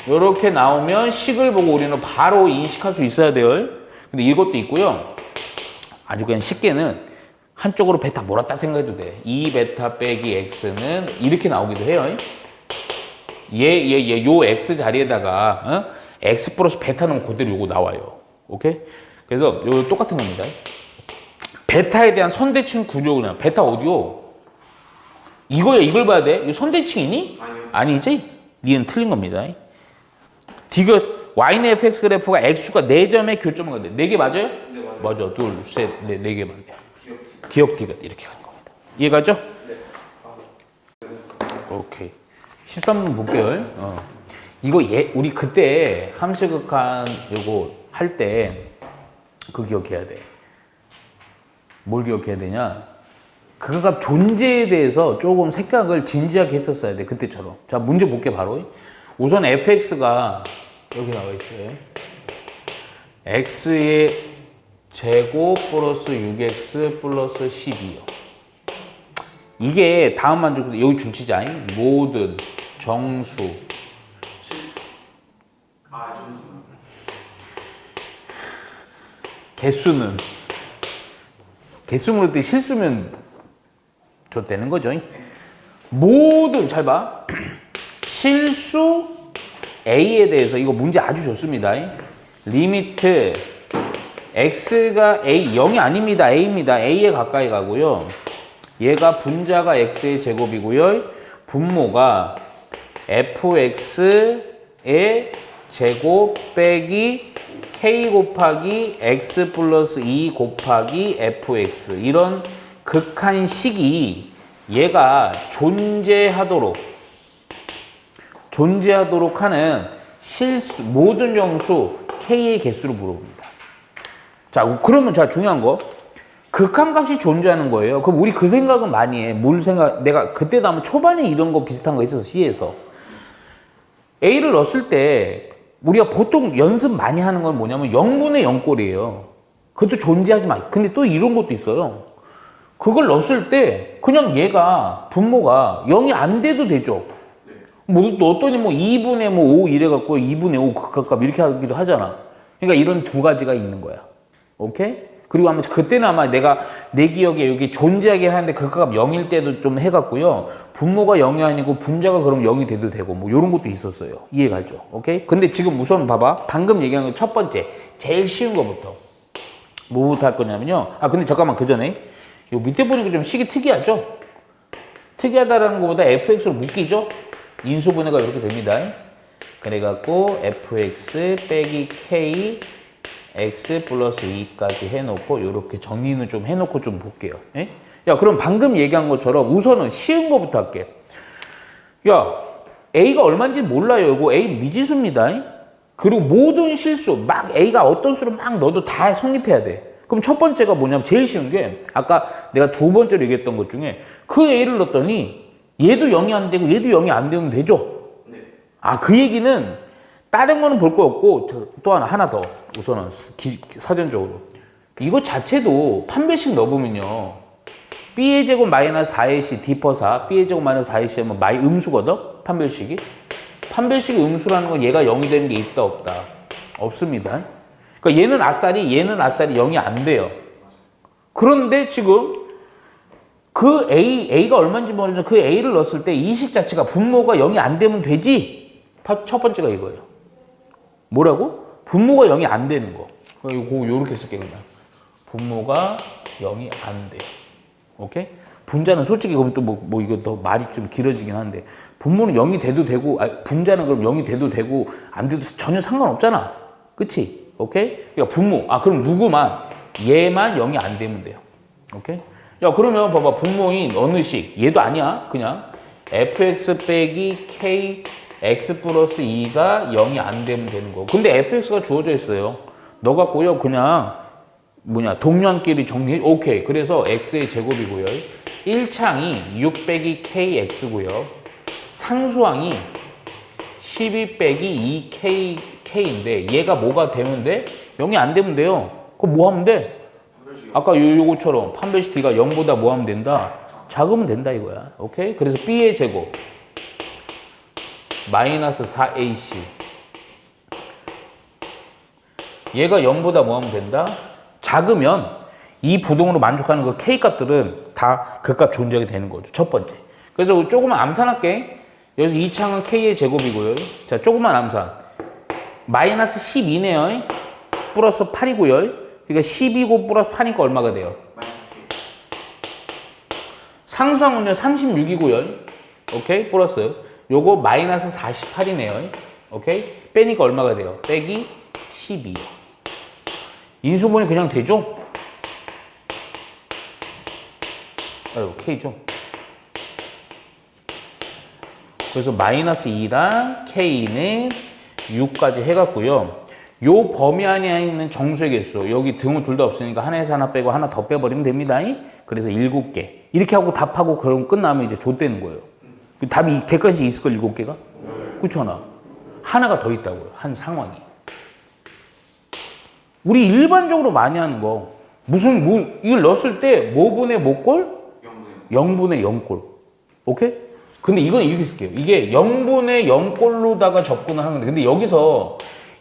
이렇게 나오면 식을 보고 우리는 바로 인식할 수 있어야 돼요. 근데 이것도 있고요. 아주 그냥 쉽게는 한쪽으로 베타 몰았다 생각해도 돼. 2베타 빼기 x는 이렇게 나오기도 해요. 요 x 자리에다가 x 플러스 베타 넣으면 그대로 요거 나와요. 오케이? 그래서 요 똑같은 겁니다. 베타에 대한 선대칭 구조는 베타 어디요? 이거야. 이걸 봐야 돼. 이거 선대칭이니? 아니요. 아니지? 니은 틀린 겁니다. 디귿 y는 fx 그래프가 x축과 4점의 교점을 갖는데 4개 맞아요? 네, 맞아요. 맞아. 둘, 셋, 넷, 4개 맞네요. 기억. 기억 디귿 이렇게 가는 겁니다. 이해가죠? 네. 오케이. 13번 볼게요. 이거 우리 그때 함수극한 요거 할 때 그 기억해야 돼. 뭘 기억해야 되냐? 그가 존재에 대해서 조금 생각을 진지하게 했었어야 돼. 그때처럼. 자, 문제 볼게 바로. 우선 fx가 여기 나와 있어요. x의 제곱 플러스 6x 플러스 12요. 이게 다음 만족 여기 줄치자. 모든 정수 점수. 개수는 그럴 때 실수면 줬다는 거죠. 모든 잘 봐. 실수 a에 대해서 이거 문제 아주 좋습니다. 리미트 x가 a 0이 아닙니다. a입니다. a에 가까이 가고요. 얘가 분자가 x의 제곱이고요. 분모가 fx의 제곱 빼기 k 곱하기 x 플러스 2 곱하기 fx 이런 극한식이 얘가 존재하도록 하는 실수 모든 정수 k의 개수를 물어봅니다. 자, 그러면 자 중요한 거 극한값이 존재하는 거예요. 그럼 우리 그 생각은 많이 해. 뭘 생각? 내가 그때도 아마 초반에 이런 거 비슷한 거 있었어. C에서 A를 넣었을 때 우리가 보통 연습 많이 하는 건 뭐냐면 0분의 0꼴이에요. 그것도 존재하지 마. 근데 또 이런 것도 있어요. 그걸 넣었을 때 그냥 얘가 분모가 0이 안 돼도 되죠. 뭐 넣었더니 뭐 2분의 뭐 5 이래갖고 2분의 5 극한값 이렇게 하기도 하잖아. 그러니까 이런 두 가지가 있는 거야. 오케이? 그리고 아마 그때는 아마 내가 내 기억에 여기 존재하긴 하는데 극한값 0일 때도 좀 해갖고요. 분모가 0이 아니고 분자가 그럼 0이 돼도 되고 뭐 이런 것도 있었어요. 이해가죠? 오케이? 근데 지금 우선 봐봐. 방금 얘기한 거 첫 번째. 제일 쉬운 거부터. 뭐부터 할 거냐면요. 아 근데 잠깐만 그 전에 요 밑에 보니까 좀 식이 특이하죠? 특이하다라는 것보다 fx로 묶이죠? 인수분해가 이렇게 됩니다. 그래갖고 fx 빼기 k x 플러스 2까지 해놓고 이렇게 정리는 좀 해놓고 좀 볼게요. 에? 야 그럼 방금 얘기한 것처럼 우선은 쉬운 거부터 할게. 야 a가 얼마인지 몰라요. 이거 a 미지수입니다. 그리고 모든 실수 막 a가 어떤 수를 막 넣어도 다 성립해야 돼. 그럼 첫 번째가 뭐냐면 제일 쉬운 게 아까 내가 두 번째로 얘기했던 것 중에 그 a를 넣었더니 얘도 0이 안 되고 얘도 0이 안 되면 되죠? 네. 아 그 얘기는 다른 거는 볼 거 없고 또 하나 더 우선은 사전적으로 이거 자체도 판별식 넣어보면요 b의 제곱 마이너스 4의 c d퍼4 b의 제곱 마이너스 4의 c 하면 음수거든 판별식이 판별식이 음수라는 건 얘가 0이 되는 게 있다 없다 없습니다. 그러니까 얘는 아싸리 0이 안 돼요. 그런데 지금 그 a가 얼마인지 모르지만 그 a를 넣었을 때 이 식 자체가 분모가 0이 안 되면 되지. 첫 번째가 이거예요. 뭐라고? 분모가 0이 안 되는 거. 요렇게 쓸게 그냥. 분모가 0이 안 돼. 오케이? 분자는 솔직히 그럼 또 뭐 이거 더 말이 좀 길어지긴 한데 분모는 0이 돼도 되고 분자는 그럼 0이 돼도 되고 안 돼도 전혀 상관없잖아. 그치? 오케이? 그러니까 분모. 그럼 누구만? 얘만 0이 안 되면 돼요. 오케이? 야, 그러면 봐봐. 분모인 어느 식? 얘도 아니야. 그냥 fx 빼기 k x 플러스 2가 0이 안 되면 되는 거. 근데 fx가 주어져 있어요. 너 갖고요. 그냥 동량끼리 정리해. 오케이. 그래서 x의 제곱이고요. 1창이 6 빼기 kx고요. 상수항이 12 빼기 2k인데 얘가 뭐가 되면 돼? 0이 안 되면 돼요. 그럼 뭐 하면 돼? 아까 요거처럼 판별식 d가 0보다 뭐 하면 된다? 작으면 된다 이거야. 오케이? 그래서 b의 제곱 마이너스 4ac 얘가 0보다 뭐 하면 된다? 작으면 이 부동으로 만족하는 그 k 값들은 다 그 값 존재하게 되는 거죠. 첫 번째. 그래서 조그만 암산할게. 여기서 2창은 k의 제곱이고요. 자, 조그만 암산. 마이너스 12네요. 플러스 8이고요. 그러니까 10이고 플러스 8이니까 얼마가 돼요? 상수항은요 36이고요. 오케이? 플러스 요거 마이너스 48이네요. 오케이? 빼니까 얼마가 돼요? 빼기 12. 인수분해 그냥 되죠? 아유, K죠. 그래서 마이너스 2랑 K는 6까지 해갖고요. 요 범위 안에 있는 정수의 개수, 여기 등호 둘 다 없으니까 하나에서 하나 빼고 하나 더 빼버리면 됩니다. 그래서 7개. 이렇게 하고 답하고 그럼 끝나면 이제 좆되는 거예요. 답이 객관식 있을걸, 7개가? 그렇잖아. 하나가 더 있다고요. 한 상황이. 우리 일반적으로 많이 하는 거. 이걸 넣었을 때 뭐분의 뭐꼴? 0분의 0꼴. 오케이? 근데 이건 이렇게 쓸게요. 이게 0분의 0꼴로다가 접근을 하는 건데, 근데 여기서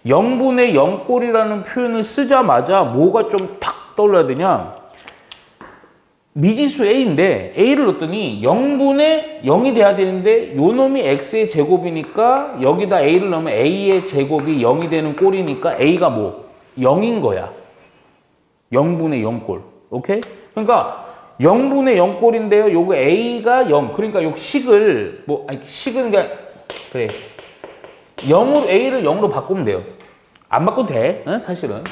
0분의 0꼴이라는 표현을 쓰자마자 뭐가 좀 탁 떠올라야 되냐? 미지수 A인데, A를 넣었더니 0분의 0이 돼야 되는데, 요 놈이 X의 제곱이니까, 여기다 A를 넣으면 A의 제곱이 0이 되는 꼴이니까, A가 뭐? 0인 거야. 0분의 0꼴. 오케이? 그러니까, 0분의 0꼴인데요. 요거 A가 0. 그러니까 요 식을, 식은 그러니까, 그래. 0으로, A를 0으로 바꾸면 돼요. 안 바꿔도 돼. 사실은.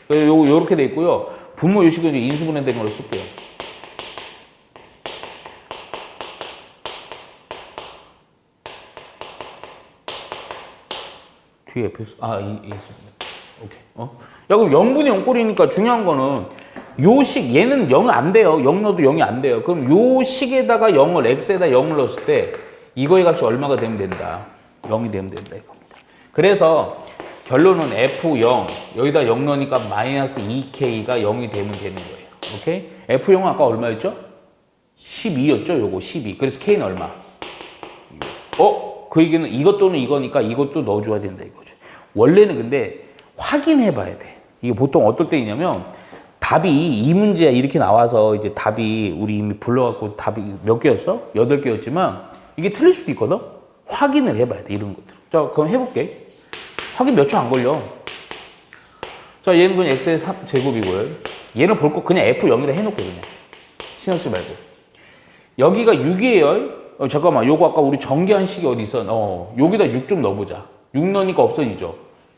요렇게 돼 있고요. 분모 요식은 인수분해 된 걸로 쓸게요. 뒤에 F, 있습니다. 오케이. 야, 그럼 0분의 0꼴이니까 중요한 거는 요 식, 얘는 0이 안 돼요. 0 넣어도 0이 안 돼요. 그럼 요 식에다가 0을, x에다 0을 넣었을 때 이거의 값이 얼마가 되면 된다? 0이 되면 된다 이겁니다. 그래서 결론은 F0, 여기다 0 넣으니까 마이너스 2K가 0이 되면 되는 거예요. 오케이? F0은 아까 얼마였죠? 12였죠? 요거 12. 그래서 K는 얼마? 그 얘기는 이것 또는 이거니까 이것도 넣어줘야 된다 이거죠. 원래는 근데 확인해 봐야 돼. 이게 보통 어떨 때 있냐면 답이 이 문제야 이렇게 나와서 이제 답이 우리 이미 불러갖고 답이 몇 개였어? 8개였지만 이게 틀릴 수도 있거든? 확인을 해봐야 돼, 이런 것들. 자, 그럼 해볼게. 확인 몇 초 안 걸려. 자, 얘는 그냥 x의 제곱이고요. 얘는 볼 거 그냥 f0이라 해놓게 그냥. 신경 쓰지 말고. 여기가 6이에요. 잠깐만, 요거 아까 우리 전개한 식이 어디 있어? 여기다 6 좀 넣어보자. 6 넣으니까 없어지죠?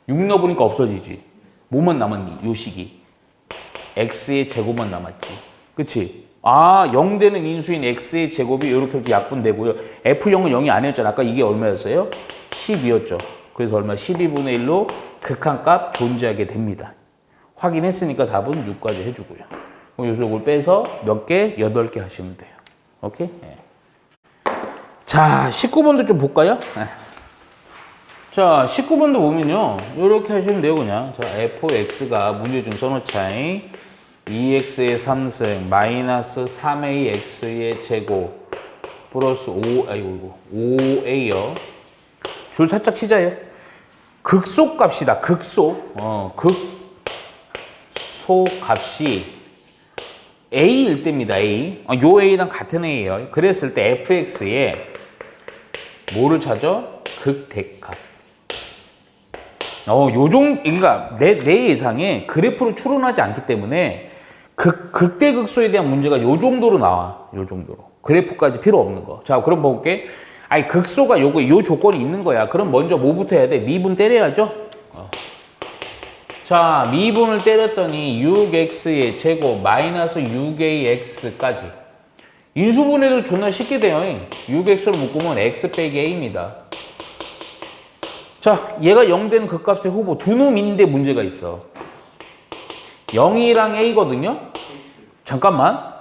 6 넣어보니까 없어지지. 뭐만 남았니? 요 식이. x의 제곱만 남았지. 그치? 0 되는 인수인 x의 제곱이 이렇게 약분되고요. f0은 0이 아니었잖아. 아까 이게 얼마였어요? 12였죠. 그래서 얼마? 12분의 1로 극한값 존재하게 됩니다. 확인했으니까 답은 6까지 해주고요. 요걸 빼서 몇 개? 8개 하시면 돼요. 오케이? 네. 자, 19번도 좀 볼까요? 네. 자, 19번도 보면요. 이렇게 하시면 돼요, 그냥. 자, fx가 문제 좀 써놓자. 2x의 3승 마이너스 3ax의 제곱 플러스 5a요. 줄 살짝 치자요. 극소 값이다. 극소. 극소 값이 a일 때입니다. a. 요 a랑 같은 a예요. 그랬을 때 fx에 뭐를 찾아? 극대값. 그러니까 내 예상에 그래프로 추론하지 않기 때문에 극대극소에 대한 문제가 요 정도로 나와. 요 정도로. 그래프까지 필요 없는 거. 자, 그럼 볼게. 아니, 극소가 요 조건이 있는 거야. 그럼 먼저 뭐부터 해야 돼? 미분 때려야죠. 자, 미분을 때렸더니 6x의 제곱 마이너스 6ax까지. 인수분해도 존나 쉽게 돼요. 6x로 묶으면 x 빼기 a입니다. 자, 얘가 0 되는 극값의 후보 두 놈인데 문제가 있어. 0이랑 a거든요. 잠깐만.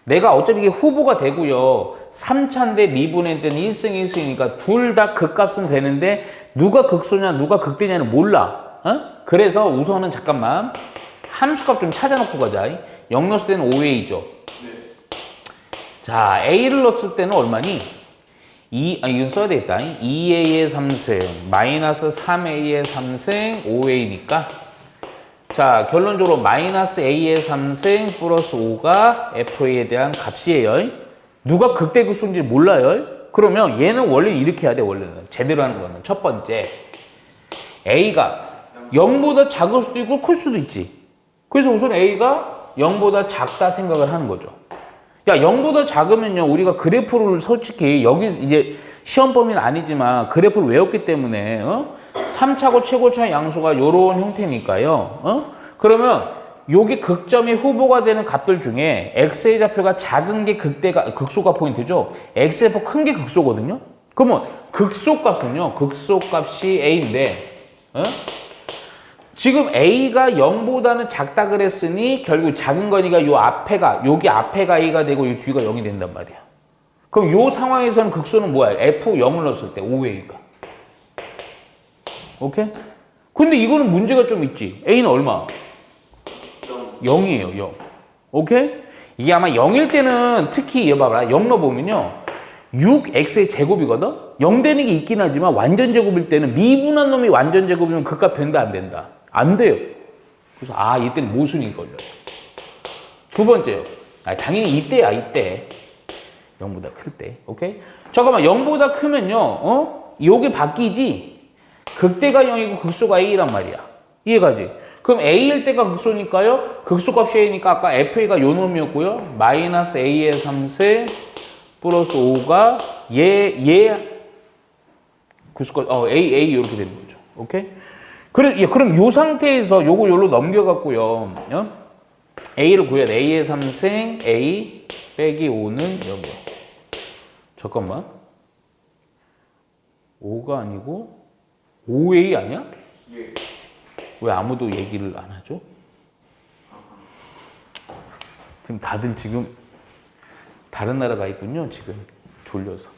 내가 어차피 이게 후보가 되고요. 3차인데 미분했더니 1승 1승이니까 둘 다 극값은 되는데 누가 극소냐 누가 극대냐는 몰라. 그래서 우선은 잠깐만 함수값 좀 찾아놓고 가자. 0 넣었을 때는 5a죠. 자, a를 넣었을 때는 얼마니? 이건 써야 되겠다. 2a의 3승 마이너스 3a의 3승 5a니까 자, 결론적으로 마이너스 a의 3승 플러스 5가 fa에 대한 값이에요. 누가 극대극소인지 몰라요. 그러면 얘는 원래 이렇게 해야 돼. 원래는 제대로 하는 거는 첫 번째 a가 0보다 작을 수도 있고 클 수도 있지. 그래서 우선 a가 0보다 작다 생각을 하는 거죠. 야, 0보다 작으면요, 우리가 그래프를 솔직히 여기 이제 시험 범위는 아니지만 그래프를 외웠기 때문에 3차고 최고차 양수가 요런 형태니까요. 그러면 요게 극점이 후보가 되는 값들 중에 x의 좌표가 작은 게 극소가 포인트죠. x의 좌표 큰 게 극소거든요. 그러면 극소값은요, 극소값이 a인데 지금 a가 0보다는 작다 그랬으니 결국 작은 거니까 요 앞에가 여기 앞에가 a가 되고 이 뒤가 0이 된단 말이야. 그럼 요 상황에서는 극소는 뭐야? f0을 넣었을 때 5a가. 오케이? 근데 이거는 문제가 좀 있지. a는 얼마? 0이에요. 0. 오케이? 이게 아마 0일 때는 특히 이거 봐봐라. 0 넣어보면요. 6x의 제곱이거든? 0 되는 게 있긴 하지만 완전 제곱일 때는 미분한 놈이 완전 제곱이면 그값 된다 안 된다? 안 돼요. 그래서 이때는 모순이 걸려요. 두 번째요. 당연히 이때야. 이때. 0보다 클 때. 오케이? 잠깐만. 0보다 크면요. 요게 바뀌지? 극대가 0이고 극소가 a란 말이야. 이해가지? 그럼 a일 때가 극소니까요. 극소값이 a니까 아까 fa가 요 놈이었고요. 마이너스 a의 3세 플러스 5가 극소값 a 이렇게 되는 거죠. 오케이? 그럼 요 상태에서 요거 요로 넘겨갖고요. a를 구해야 돼. a의 3생 a 빼기 5는 0이요. 잠깐만. 5가 아니고 5a 아니야? 예. 왜 아무도 얘기를 안 하죠? 지금 다들 지금 다른 나라 가 있군요. 지금 졸려서.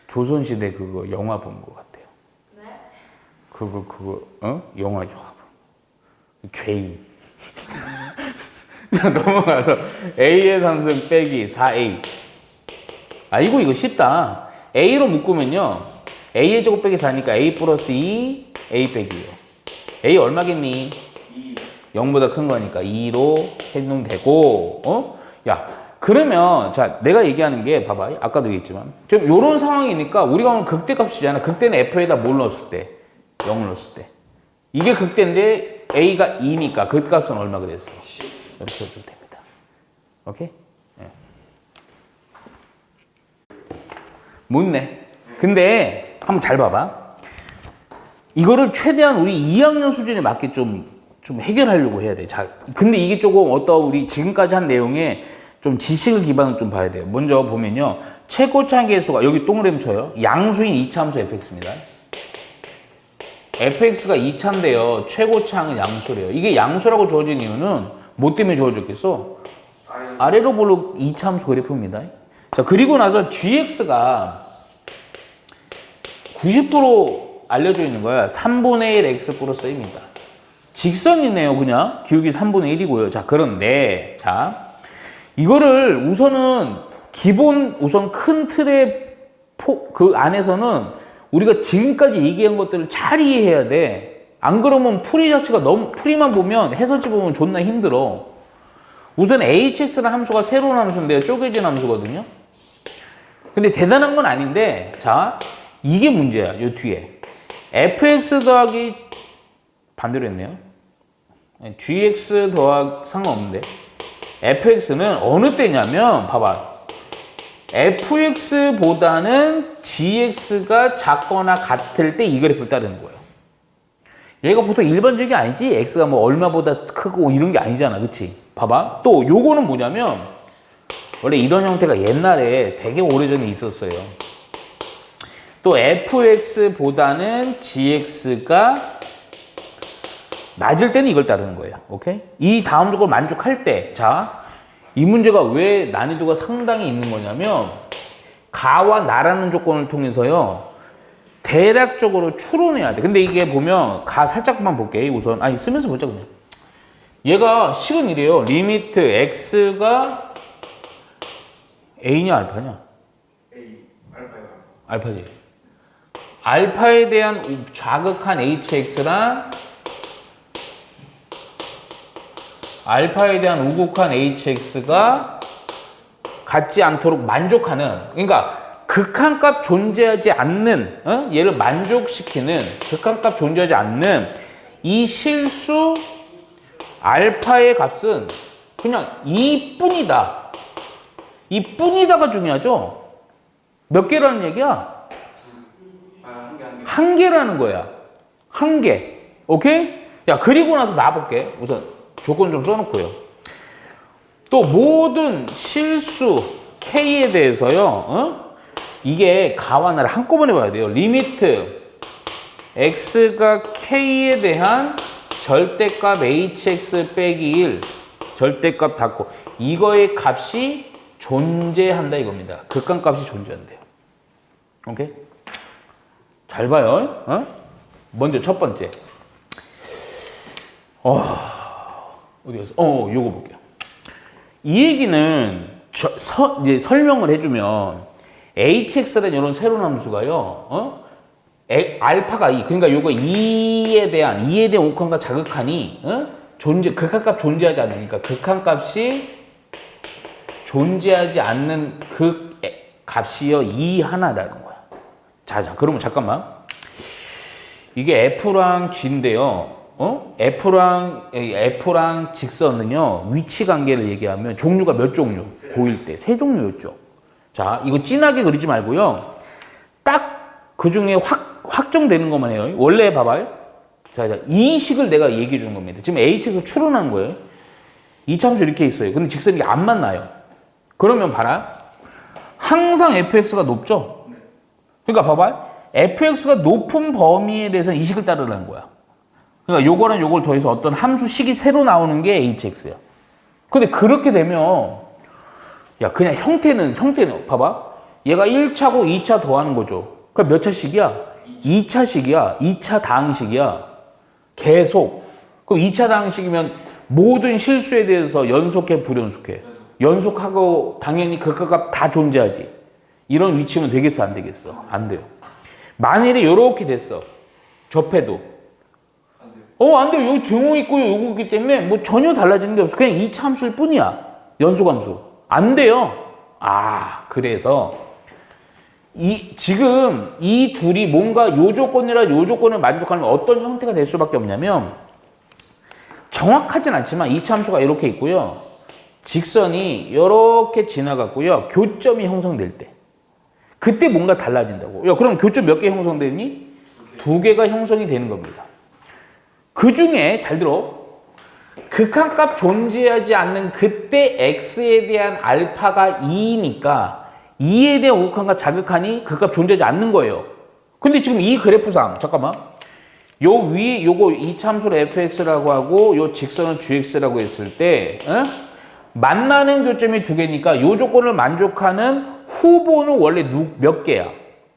조선시대 그거 영화 본 것 같아요. 네? 그거 영화. 죄인. 자, 넘어가서 a의 3승 빼기 4a. 이거 쉽다. a로 묶으면요. a의 제곱 빼기 4니까 a 플러스 2, a 빼기요. a 얼마겠니? 2. 0보다 큰 거니까 2로 해놓으면 되고, 야, 그러면, 자, 내가 얘기하는 게, 봐봐. 아까도 얘기했지만. 지금 요런 상황이니까 우리가 오늘 극대값이잖아. 극대는 f에다 뭘 넣었을 때? 0을 넣었을 때. 이게 극대인데 a가 2니까 극대값은 얼마 그랬어? 10. 이렇게 해주면 됩니다. 오케이? 네. 묻네. 근데 한번 잘 봐봐. 이거를 최대한 우리 2학년 수준에 맞게 좀 해결하려고 해야 돼. 자, 근데 이게 조금 우리 지금까지 한 내용에 좀 지식을 기반으로 좀 봐야 돼요. 먼저 보면요. 최고차 계수가 여기 동그라미 쳐요. 양수인 2차 함수 fx입니다. fx가 2차인데요. 최고차항은 양수래요. 이게 양수라고 주어진 이유는 뭐 때문에 주어졌겠어? 아래로 볼록 2차 함수 그래프입니다. 자, 그리고 나서 gx가 90% 알려져 있는 거야. 3분의 1 x 플러스 a입니다. 직선이네요, 그냥. 기울기 3분의 1이고요. 자, 그런데, 자, 이거를 우선은 우선 큰 틀의 그 안에서는 우리가 지금까지 얘기한 것들을 잘 이해해야 돼. 안 그러면 풀이만 보면 해설지 보면 존나 힘들어. 우선 hx라는 함수가 새로운 함수인데요. 쪼개진 함수거든요. 근데 대단한 건 아닌데, 자, 이게 문제야, 요 뒤에. fx 더하기 반대로 했네요. gx 더하기 상관없는데 fx는 어느 때냐면 봐봐. fx보다는 gx가 작거나 같을 때 이 그래프를 따르는 거예요. 얘가 보통 일반적인 게 아니지. x가 뭐 얼마보다 크고 이런 게 아니잖아. 그치? 봐봐. 또 요거는 뭐냐면 원래 이런 형태가 옛날에 되게 오래전에 있었어요. 또 fx보다는 gx가 낮을 때는 이걸 따르는 거예요. 오케이? 이 다음 조건을 만족할 때, 자, 이 문제가 왜 난이도가 상당히 있는 거냐면 가와 나라는 조건을 통해서요 대략적으로 추론해야 돼. 근데 이게 보면 가 살짝만 볼게. 우선 아니 쓰면서 보자 그냥. 얘가 식은 이래요. 리미트 x가 a냐 알파냐? A 알파야. 알파지. 알파에 대한 좌극한 hx랑 알파에 대한 우극한 hx가 같지 않도록 만족하는, 그러니까 극한값 존재하지 않는, 얘를 만족시키는 극한값 존재하지 않는 이 실수 알파의 값은 그냥 2뿐이다. 이 뿐이다가 중요하죠. 몇 개라는 얘기야? 한 개라는 거야. 한 개. 오케이? 야, 그리고 나서 나와볼게. 우선 조건 좀 써놓고요. 또 모든 실수 K에 대해서요. 이게 가와 나를 한꺼번에 봐야 돼요. 리미트 X가 K에 대한 절대값 HX 빼기 1 절대값 닫고 이거의 값이 존재한다 이겁니다. 극한값이 존재한대요. 오케이? 잘 봐요. 먼저 첫 번째. 어디 갔어? 요거 볼게요. 이 얘기는 이제 설명을 해주면 hx라는 이런 새로운 함수가요. 알파가 2, 그러니까 요거 2에 대한 옥함과 자극한이 극한값 존재하지 않으니까 극한값이 존재하지 않는 그 값이요 2 하나라는 거야. 자, 그러면 잠깐만. 이게 F랑 G인데요. F랑 직선은요, 위치 관계를 얘기하면 종류가 몇 종류? 고일 때. 세 종류였죠. 자, 이거 진하게 그리지 말고요. 딱 그 중에 확정되는 것만 해요. 원래 봐봐요. 자, 이 식을 내가 얘기해 주는 겁니다. 지금 H에서 추론한 거예요. 이차함수 이렇게 있어요. 근데 직선이 안 만나요. 그러면 봐라. 항상 fx가 높죠? 그러니까 봐봐. fx가 높은 범위에 대해서 이 식을 따르라는 거야. 그러니까 요거랑 요걸 더해서 어떤 함수식이 새로 나오는 게 hx야. 근데 그렇게 되면 야 그냥 형태는 봐봐. 얘가 1차고 2차 더하는 거죠. 그러니까 몇 차식이야? 2차식이야. 2차 다항식이야. 계속. 그럼 2차 다항식이면 모든 실수에 대해서 연속해 불연속해? 연속하고 당연히 극한값 다 존재하지. 이런 위치면 되겠어 안 되겠어? 안 돼요. 만일에 이렇게 됐어. 접해도 안 돼요. 여기 등호 있고요. 요거 있기 때문에 뭐 전혀 달라지는 게 없어. 그냥 2차 함수일 뿐이야. 연속함수. 안 돼요. 그래서 지금 이 둘이 뭔가 요 조건이라 요 조건을 만족하는 어떤 형태가 될 수밖에 없냐면 정확하진 않지만 2차 함수가 이렇게 있고요. 직선이 이렇게 지나갔고요. 교점이 형성될 때. 그때 뭔가 달라진다고. 야, 그럼 교점 몇 개 형성되니? 2개가 형성이 되는 겁니다. 그 중에 잘 들어. 극한값 존재하지 않는 그때 x에 대한 알파가 2니까 2에 대한 우극한과 자극한이 극값 존재하지 않는 거예요. 근데 지금 이 그래프상 잠깐만. 요 위에 요거 이 참수를 fx라고 하고 요 직선을 gx라고 했을 때 만나는 교점이 2개니까 요 조건을 만족하는 후보는 원래 몇 개야?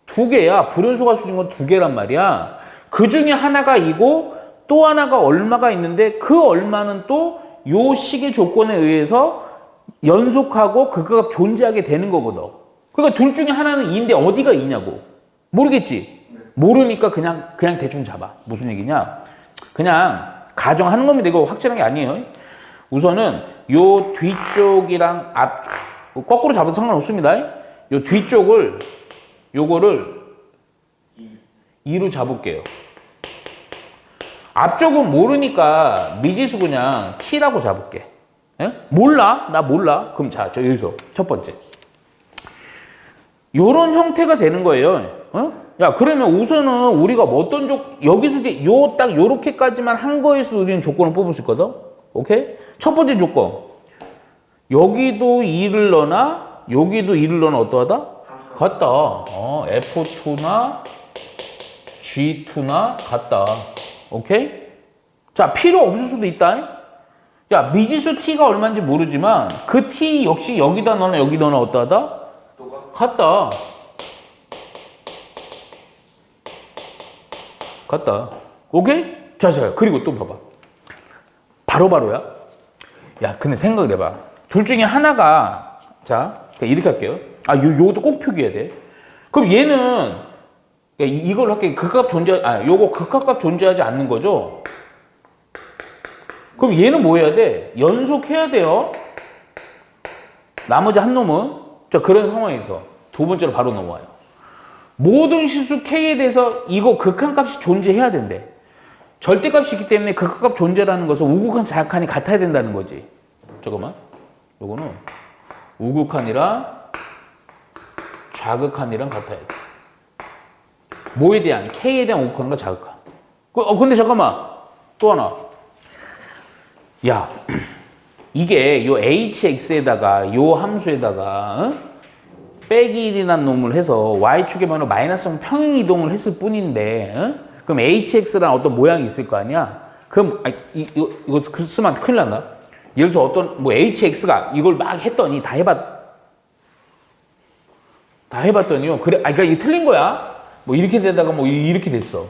2개야. 불연속할 수 있는 건 2개란 말이야. 그 중에 하나가 이고 또 하나가 얼마가 있는데 그 얼마는 또 요 식의 조건에 의해서 연속하고 극값 존재하게 되는 거거든. 그러니까 둘 중에 하나는 2인데 어디가 2냐고. 모르겠지? 모르니까 그냥 대충 잡아. 무슨 얘기냐? 그냥 가정하는 겁니다. 이거 확실한 게 아니에요. 우선은 요 뒤쪽이랑 앞쪽 거꾸로 잡아도 상관없습니다. 요 뒤쪽을 요거를 2로 잡을게요. 앞쪽은 모르니까 미지수 그냥 t라고 잡을게. 예? 몰라? 나 몰라? 그럼 자, 저 여기서 첫 번째. 요런 형태가 되는 거예요. 어? 야, 그러면 우선은 우리가 뭐 어떤 여기서 이제 딱 요렇게까지만 한 거에서 우리는 조건을 뽑을 수 있거든? 오케이? 첫 번째 조건. 여기도 2를 넣나? 여기도 2를 넣나 어떠하다? 같다. F2나 G2나 같다. 오케이? 자, 필요 없을 수도 있다. 야, 미지수 T가 얼마인지 모르지만 그 T 역시 여기다 넣나 여기 넣나 어떠하다? 같다. 같다. 오케이? 자, 그리고 또 봐봐. 바로바로야. 야, 근데 생각을 해봐. 둘 중에 하나가, 자, 이렇게 할게요. 요것도 꼭 표기해야 돼. 그럼 얘는, 이걸로 할게. 요거 극합값 존재하지 않는 거죠? 그럼 얘는 뭐 해야 돼? 연속해야 돼요. 나머지 한 놈은, 자, 그런 상황에서 두 번째로 바로 넘어와요. 모든 실수 K에 대해서 이거 극한값이 존재해야 된대. 절대값이 있기 때문에 극한값 존재라는 것은 우극한 자극한이 같아야 된다는 거지. 잠깐만. 요거는 우극한이랑 자극한이랑 같아야 돼. 뭐에 대한? K에 대한 우극한과 자극한. 근데 잠깐만. 또 하나. 야, 이게 요 hx에다가 요 함수에다가 빼기 1이라는 놈을 해서 y축의 방향으로 마이너스 평행 이동을 했을 뿐인데 그럼 hx라는 어떤 모양이 있을 거 아니야? 그럼 이거 쓰면 큰일 난다. 예를 들어 어떤 뭐 hx가 이걸 막 했더니 다 해봤더니요. 그래, 그러니까 이게 틀린 거야. 뭐 이렇게 되다가 뭐 이렇게 됐어.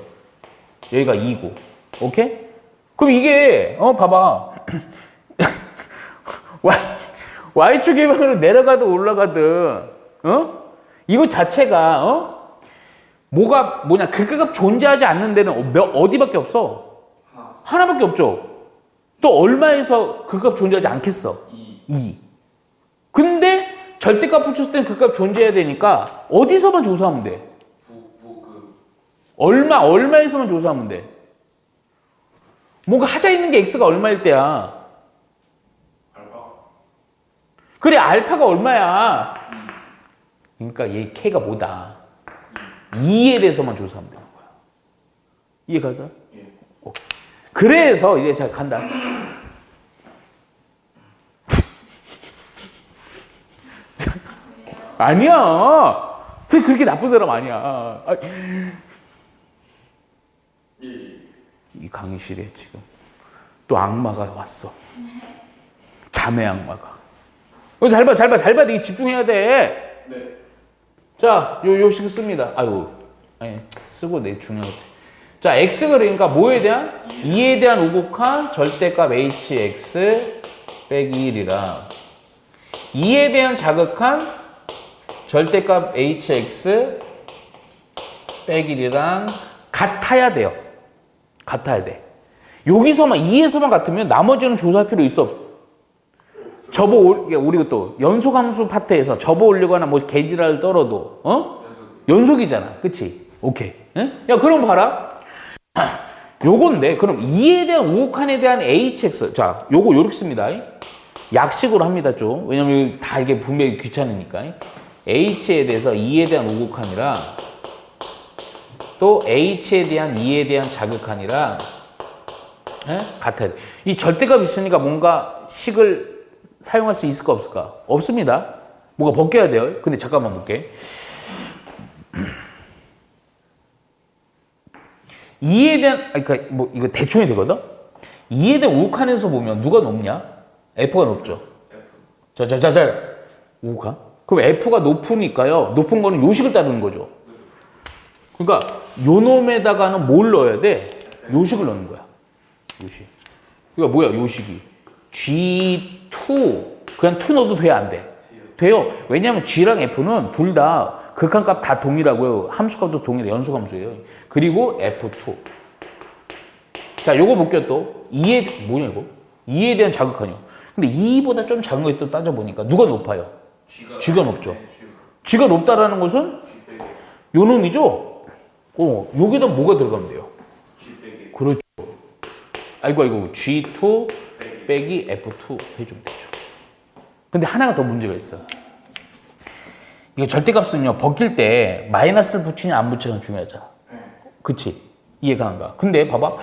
여기가 2고, 오케이? 그럼 이게 봐봐. y축의 방향으로 내려가든 올라가든 이거 자체가 뭐냐 극값 존재하지 않는 데는 어디밖에 없어? 하나밖에 없죠. 또 얼마에서 극값 존재하지 않겠어? 2. 근데 절대값 붙였을 때는 극값 존재해야 되니까 어디서만 조사하면 돼? 얼마에서만 조사하면 돼? 뭔가 하자 있는 게 x가 얼마일 때야? 그래, 알파가 얼마야? 그러니까 얘 k가 뭐다? 2에 대해서만 조사하면 되는 거야. 이해가서? 예. 그래서 이제 자 간다. 아니야. 저 그렇게 나쁜 사람 아니야. 이 강의실에 지금 또 악마가 왔어. 자매 악마가. 잘 봐. 네 집중해야 돼. 네. 자, 요식 씁니다. 쓰고 내 중요하지. 자, x가 그러니까 뭐에 대한? 2에 대한 우극한 절대값 hx 빼기 1이랑 2에 대한 자극한 절대값 hx 빼기 1이랑 같아야 돼요. 같아야 돼. 여기서만 2에서만 같으면 나머지는 조사할 필요 있어 없어? 우리 또 연속함수 파트에서 접어 올리거나 뭐 개지랄 떨어도 연속이잖아. 그치? 오케이. 응? 야, 그럼 봐라. 요건데 그럼 2에 대한 우극한에 대한 hx 자, 요거 요렇게 씁니다. 약식으로 합니다 좀. 왜냐면 다 이게 분명히 귀찮으니까. h에 대해서 2에 대한 우극한이랑 또 h에 대한 2에 대한 자극한이랑 같아야 돼. 이 절대값 있으니까 뭔가 식을 사용할 수 있을까 없을까? 없습니다. 뭔가 벗겨야 돼요. 근데 잠깐만 볼게. 2에 대한, 그러니까 뭐 이거 대충 해야 되거든? 2에 대한 우극한에서 보면 누가 높냐? F가 높죠. 자. 우극한? 그럼 F가 높으니까요. 높은 거는 요식을 따르는 거죠. 그러니까 요 놈에다가는 뭘 넣어야 돼? 요식을 넣는 거야. 요식. 그러니까 뭐야, 요식이? G2. 그냥 2 넣어도 돼, 안 돼? 돼요. 왜냐하면 G랑 F는 둘 다 극한값 다 동일하고요. 함수값도 동일해. 연속함수예요. 그리고 F2. 자, 요거 볼게요, 또. 2에, 이거? 2에 대한 자극한이요. 근데 2보다 좀 작은 거 또 따져보니까 누가 높아요? G가 높죠. G가 높다라는 것은 요 놈이죠? 여기다 뭐가 들어가면 돼요? 그렇죠. 아이고 G2 빼기 F2 해주면 되죠. 근데 하나가 더 문제가 있어. 이거 절대값은요, 벗길 때 마이너스를 붙이냐 안 붙이냐 중요하잖아. 그치? 이해가 안 가. 근데 봐봐.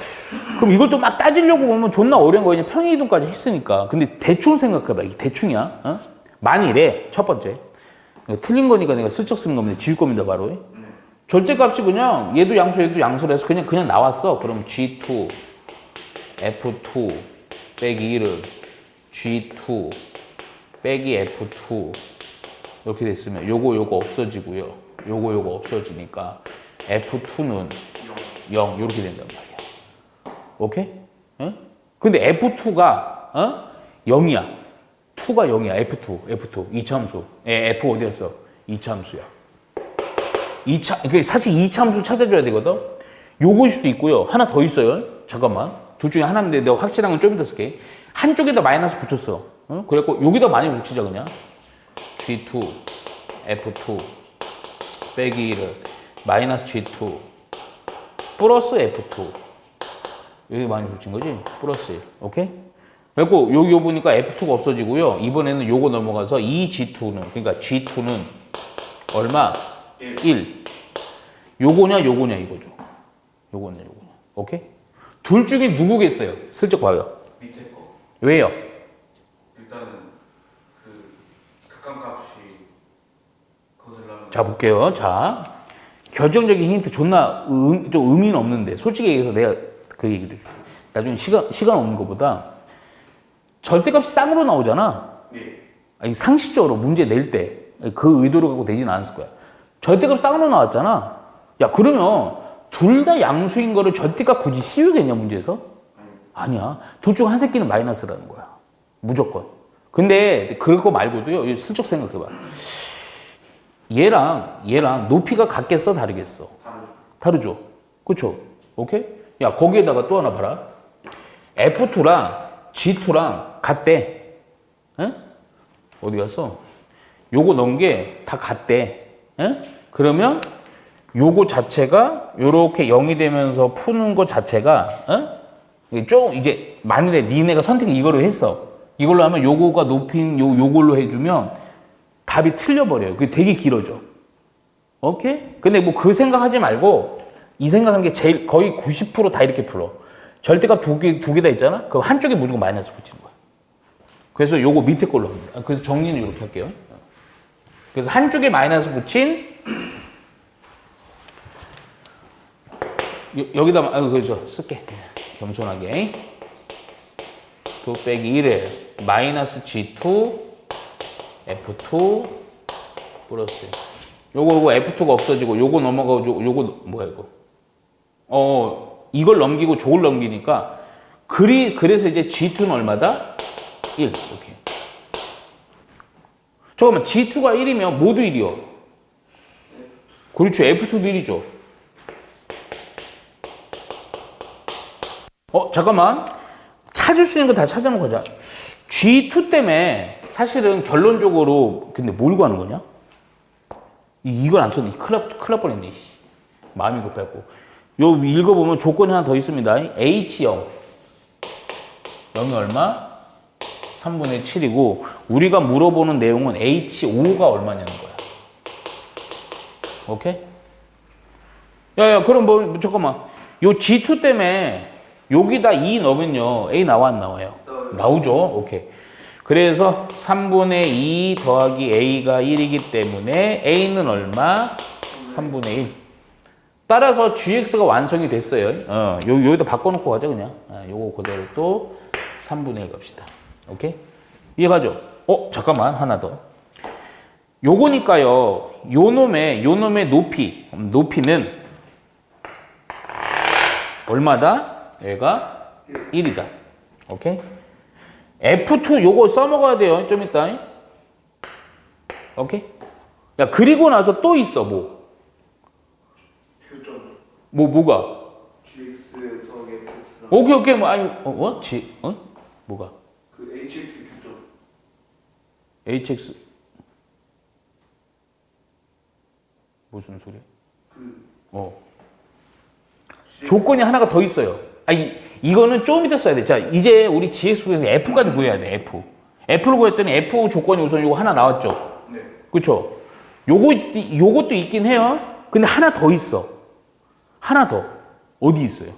그럼 이걸 또 막 따지려고 보면 존나 어려운 거냐. 평행이동까지 했으니까. 근데 대충 생각해봐. 이게 대충이야. 어? 만일에 첫 번째. 이거 틀린 거니까 내가 슬쩍 쓰는 겁니다. 지울 겁니다, 바로. 절대값이 그냥 얘도 양수로 해서 그냥 나왔어. 그럼 G2, F2 빼기 1을 G2 빼기 F2 이렇게 됐으면 요거 없어지고요. 요거 없어지니까 F2는 0 이렇게 된단 말이야. 오케이? 어? 근데 F2가 0이야. 2가 0이야. F2 이차함수. F 어디였어? 이차함수야. 사실 이차함수 찾아줘야 되거든. 요거일 수도 있고요. 하나 더 있어요. 잠깐만. 둘 중에 하나인데 내가 확실한 건 좀 이따 쓸게. 한쪽에다 마이너스 붙였어. 그래갖고 여기다 많이 붙이자 그냥. G2 F2 빼기 1을 마이너스 G2 플러스 F2 여기 많이 붙인 거지? 플러스 1 오케이? 그리고 여기 보니까 F2가 없어지고요. 이번에는 요거 넘어가서 이 G2는 그러니까 G2는 얼마? 1 요거냐 이거죠. 요거냐 오케이? 둘 중에 누구겠어요? 슬쩍 봐요. 밑에 거. 왜요? 일단은 그 극한값이 거슬러는. 자 볼게요. 자 결정적인 힌트 존나 좀 의미는 없는데 솔직히 얘기해서 내가 그 얘기를 해줄게. 나중에 시간 없는 것보다 절대값이 쌍으로 나오잖아. 네. 아니, 상식적으로 문제 낼 때 그 의도를 갖고 되지는 않았을 거야. 절대값 쌍으로 나왔잖아. 야 그러면 둘 다 양수인 거를 절대값 굳이 씌우겠냐 문제에서? 아니야. 둘 중 한 새끼는 마이너스라는 거야. 무조건. 근데 그거 말고도요. 슬쩍 생각해봐. 얘랑 높이가 같겠어 다르겠어? 다르죠. 그쵸? 오케이? 야 거기에다가 또 하나 봐라. F2랑 G2랑 같대. 에? 어디 갔어? 요거 넣은 게 다 같대. 에? 그러면 요거 자체가 요렇게 0이 되면서 푸는 것 자체가 쭉 이제 만일에 니네가 선택을 이걸로 했어. 이걸로 하면 요거가 높인 요걸로 해주면 답이 틀려버려요. 그게 되게 길어져. 오케이? 근데 뭐 그 생각하지 말고 이 생각하는 게 제일 거의 90% 다 이렇게 풀어. 절대값 두 개 다 있잖아? 그럼 한쪽에 무조건 마이너스 붙이는 거야. 그래서 요거 밑에 걸로 합니다. 그래서 정리는 이렇게 할게요. 그래서 한쪽에 마이너스 붙인 여기다 그래서 쓸게. 겸손하게. 2 빼기 1에 마이너스 G2 F2 플러스 요거 F2가 없어지고 요거 넘어가고 요거 뭐야 이거 이걸 넘기고 저걸 넘기니까 그래서 이제 G2는 얼마다? 1 이렇게. 잠깐만 G2가 1이면 모두 1이요. 그렇죠. F2도 1이죠. 잠깐만. 찾을 수 있는 거 다 찾아놓고 가자. G2 때문에 사실은 결론적으로 근데 뭘 구하는 거냐? 이걸 안 썼니? 큰일 날 뻔했네. 마음이 급했고. 요 읽어보면 조건이 하나 더 있습니다. H0. 0이 얼마? 3분의 7이고 우리가 물어보는 내용은 H5가 얼마냐는 거야. 오케이? 야 그럼 뭐 잠깐만. 요 G2 때문에 여기다 2 넣으면요. A 나와 안 나와요? 나오죠. 오케이. 그래서 3분의 2 더하기 A가 1이기 때문에 A는 얼마? 3분의 1. 따라서 GX가 완성이 됐어요. 여기다 바꿔놓고 가자 그냥. 요거 그대로 또 3분의 1 갑시다. 오케이? 이해가죠? 잠깐만 하나 더. 요거니까요. 요 놈의 높이는 얼마다? 얘가 1이다. 오케이? F2 요거 써먹어야 돼요. 좀 이따. 오케이? 야 그리고 나서 또 있어 뭐. 교점. 뭐가? GX 더하기 FX. 오케이 뭐가? 그 HX 교점. HX 무슨 소리야? 조건이 하나가 더 있어요. 이거는 좀 이따 써야 돼. 자, 이제 우리 GX 구에서 F까지 구해야 돼. F. F를 구했더니 F 조건이 우선 요거 하나 나왔죠. 네. 그쵸? 요것도 있긴 해요. 근데 하나 더 있어. 하나 더. 어디 있어요?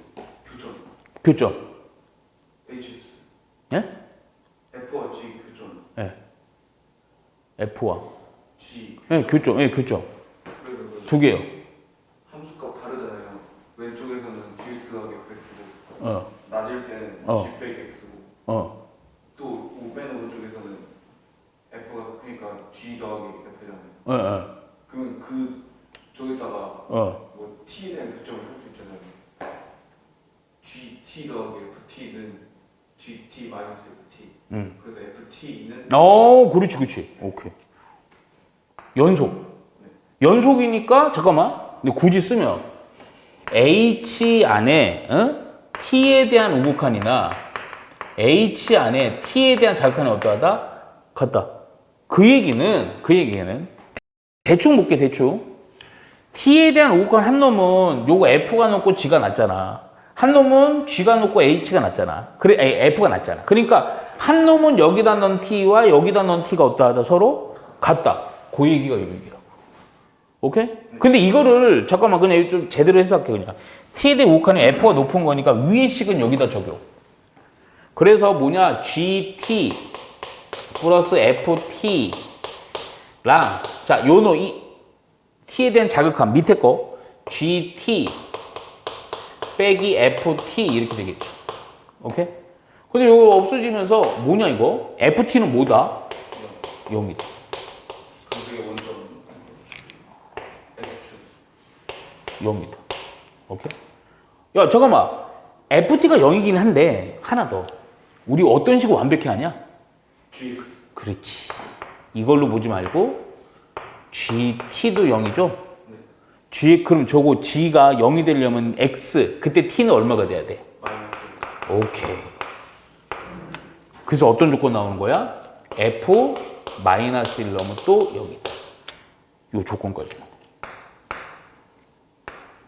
교점. 교점. HX. 예? F와 G 교점. 예. F와. G. 예, 교점. 예, 교점. 그래서 두 개요. 함수값 다르잖아요. 왼쪽에서는 GX 더하기 FX고 어. 낮을 때는 어. G 빼기 X고 어. 또 맨 오른쪽에서는 F가 더 크니까 G 더하기 F잖아요. 어. 어. 그러면 그 저기다가 어. 뭐 T에 대한 교점을 할 수 있잖아요. GT 더하기 FT는 GT 마이너스 FT. 그래서 FT는 그렇지, 그렇지. 오케이. 연속. 연속이니까, 잠깐만. 근데 굳이 쓰면, H 안에, T에 대한 우극한이나, H 안에 T에 대한 자극한이 어떠하다? 같다. 그 얘기는, 대충 볼게, 대충. T에 대한 우극한 한 놈은 요거 F가 높고 G가 낮잖아. 한 놈은 G가 높고 H가 낮잖아. F가 낮잖아. 그러니까 한 놈은 여기다 넣은 T와 여기다 넣은 T가 어떠하다? 서로 같다. 그 얘기가 이 얘기라고. 오케이? 근데 이거를 잠깐만 그냥 좀 제대로 해석할게 그냥. T에 대한 우극한이 F가 높은 거니까 위의 식은 여기다 적용. 그래서 뭐냐? GT 플러스 FT랑 자, 요노 이 T에 대한 자극함 밑에 거 GT 빼기 FT 이렇게 되겠죠. 오케이? 근데 이거 없어지면서 뭐냐 이거? FT는 뭐다? 0이다. 그게 원점 X축. 0이다. 오케이? 야 잠깐만. FT가 0이긴 한데 하나 더. 우리 어떤 식으로 완벽히 하냐? GX. 그렇지. 이걸로 보지 말고 GT도 0이죠? G, 그럼 저거 G가 0이 되려면 X, 그때 T는 얼마가 돼야 돼? 마이너스. 오케이. 그래서 어떤 조건 나오는 거야? F 마이너스 1 넣으면 또 0이다. 이 조건까지.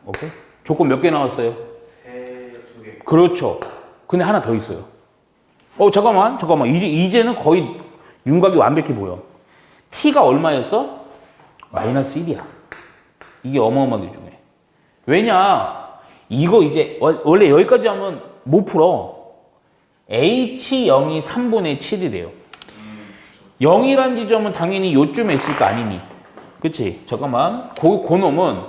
오케이? 조건 몇 개 나왔어요? 두 개. 그렇죠. 근데 하나 더 있어요. 잠깐만. 이제는 거의 윤곽이 완벽히 보여. T가 얼마였어? 마이너스 1이야. 이게 어마어마하게 중요해. 왜냐? 이거 이제 원래 여기까지 하면 못 풀어. H0이 3분의 7이 돼요. 0이란 지점은 당연히 요쯤에 있을 거 아니니. 그치? 잠깐만. 그 놈은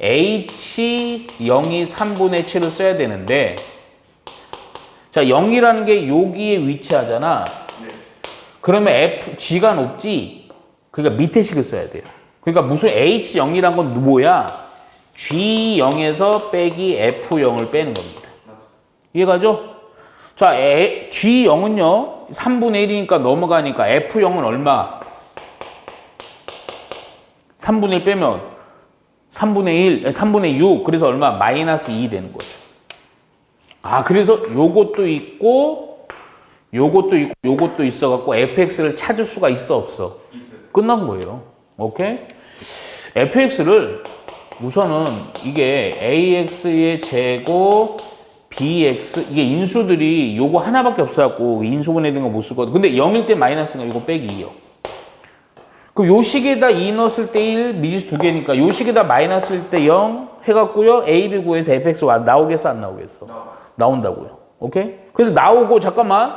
H0이 3분의 7을 써야 되는데 자, 0이라는 게 여기에 위치하잖아. 그러면 G가 높지? 그러니까 밑에 식을 써야 돼요. 그러니까 무슨 H0이란 건 뭐야? G0에서 빼기 F0을 빼는 겁니다. 이해가죠? 자, G0은요, 3분의 1이니까 넘어가니까 F0은 얼마? 3분의 1 빼면 3분의 6. 그래서 얼마? 마이너스 2 되는 거죠. 그래서 요것도 있고, 요것도 있어갖고 fx를 찾을 수가 있어, 없어? 끝난 거예요. 오케이? fx를 우선은 이게 ax의 제곱, bx, 이게 인수들이 요거 하나밖에 없어갖고 인수분해 된 거 못 쓰거든. 근데 0일 때 마이너스가 이거 빼기 2요. 그럼 요 식에다 2 넣었을 때 1, 미지수 2개니까 요 식에다 마이너스일 때 0 해갖고요. a, b 구해서 fx 나오겠어, 안 나오겠어? 나온다고요. 오케이? 그래서 나오고, 잠깐만.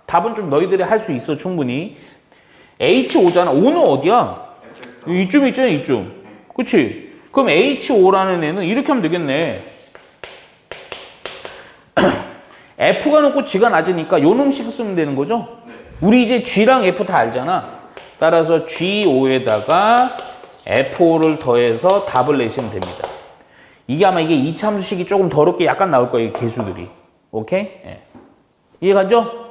답은 좀 너희들이 할 수 있어, 충분히. H5잖아. 5는 어디야? 이쯤 있잖아, 이쯤. 그치? 그럼 H5라는 애는 이렇게 하면 되겠네. F가 높고 G가 낮으니까 요 놈식 쓰면 되는 거죠? 우리 이제 G랑 F 다 알잖아. 따라서 G5에다가 F5를 더해서 답을 내시면 됩니다. 이게 아마 이게 이차함수식이 조금 더럽게 약간 나올 거예요, 개수들이. 오케이? 예. 이해가죠?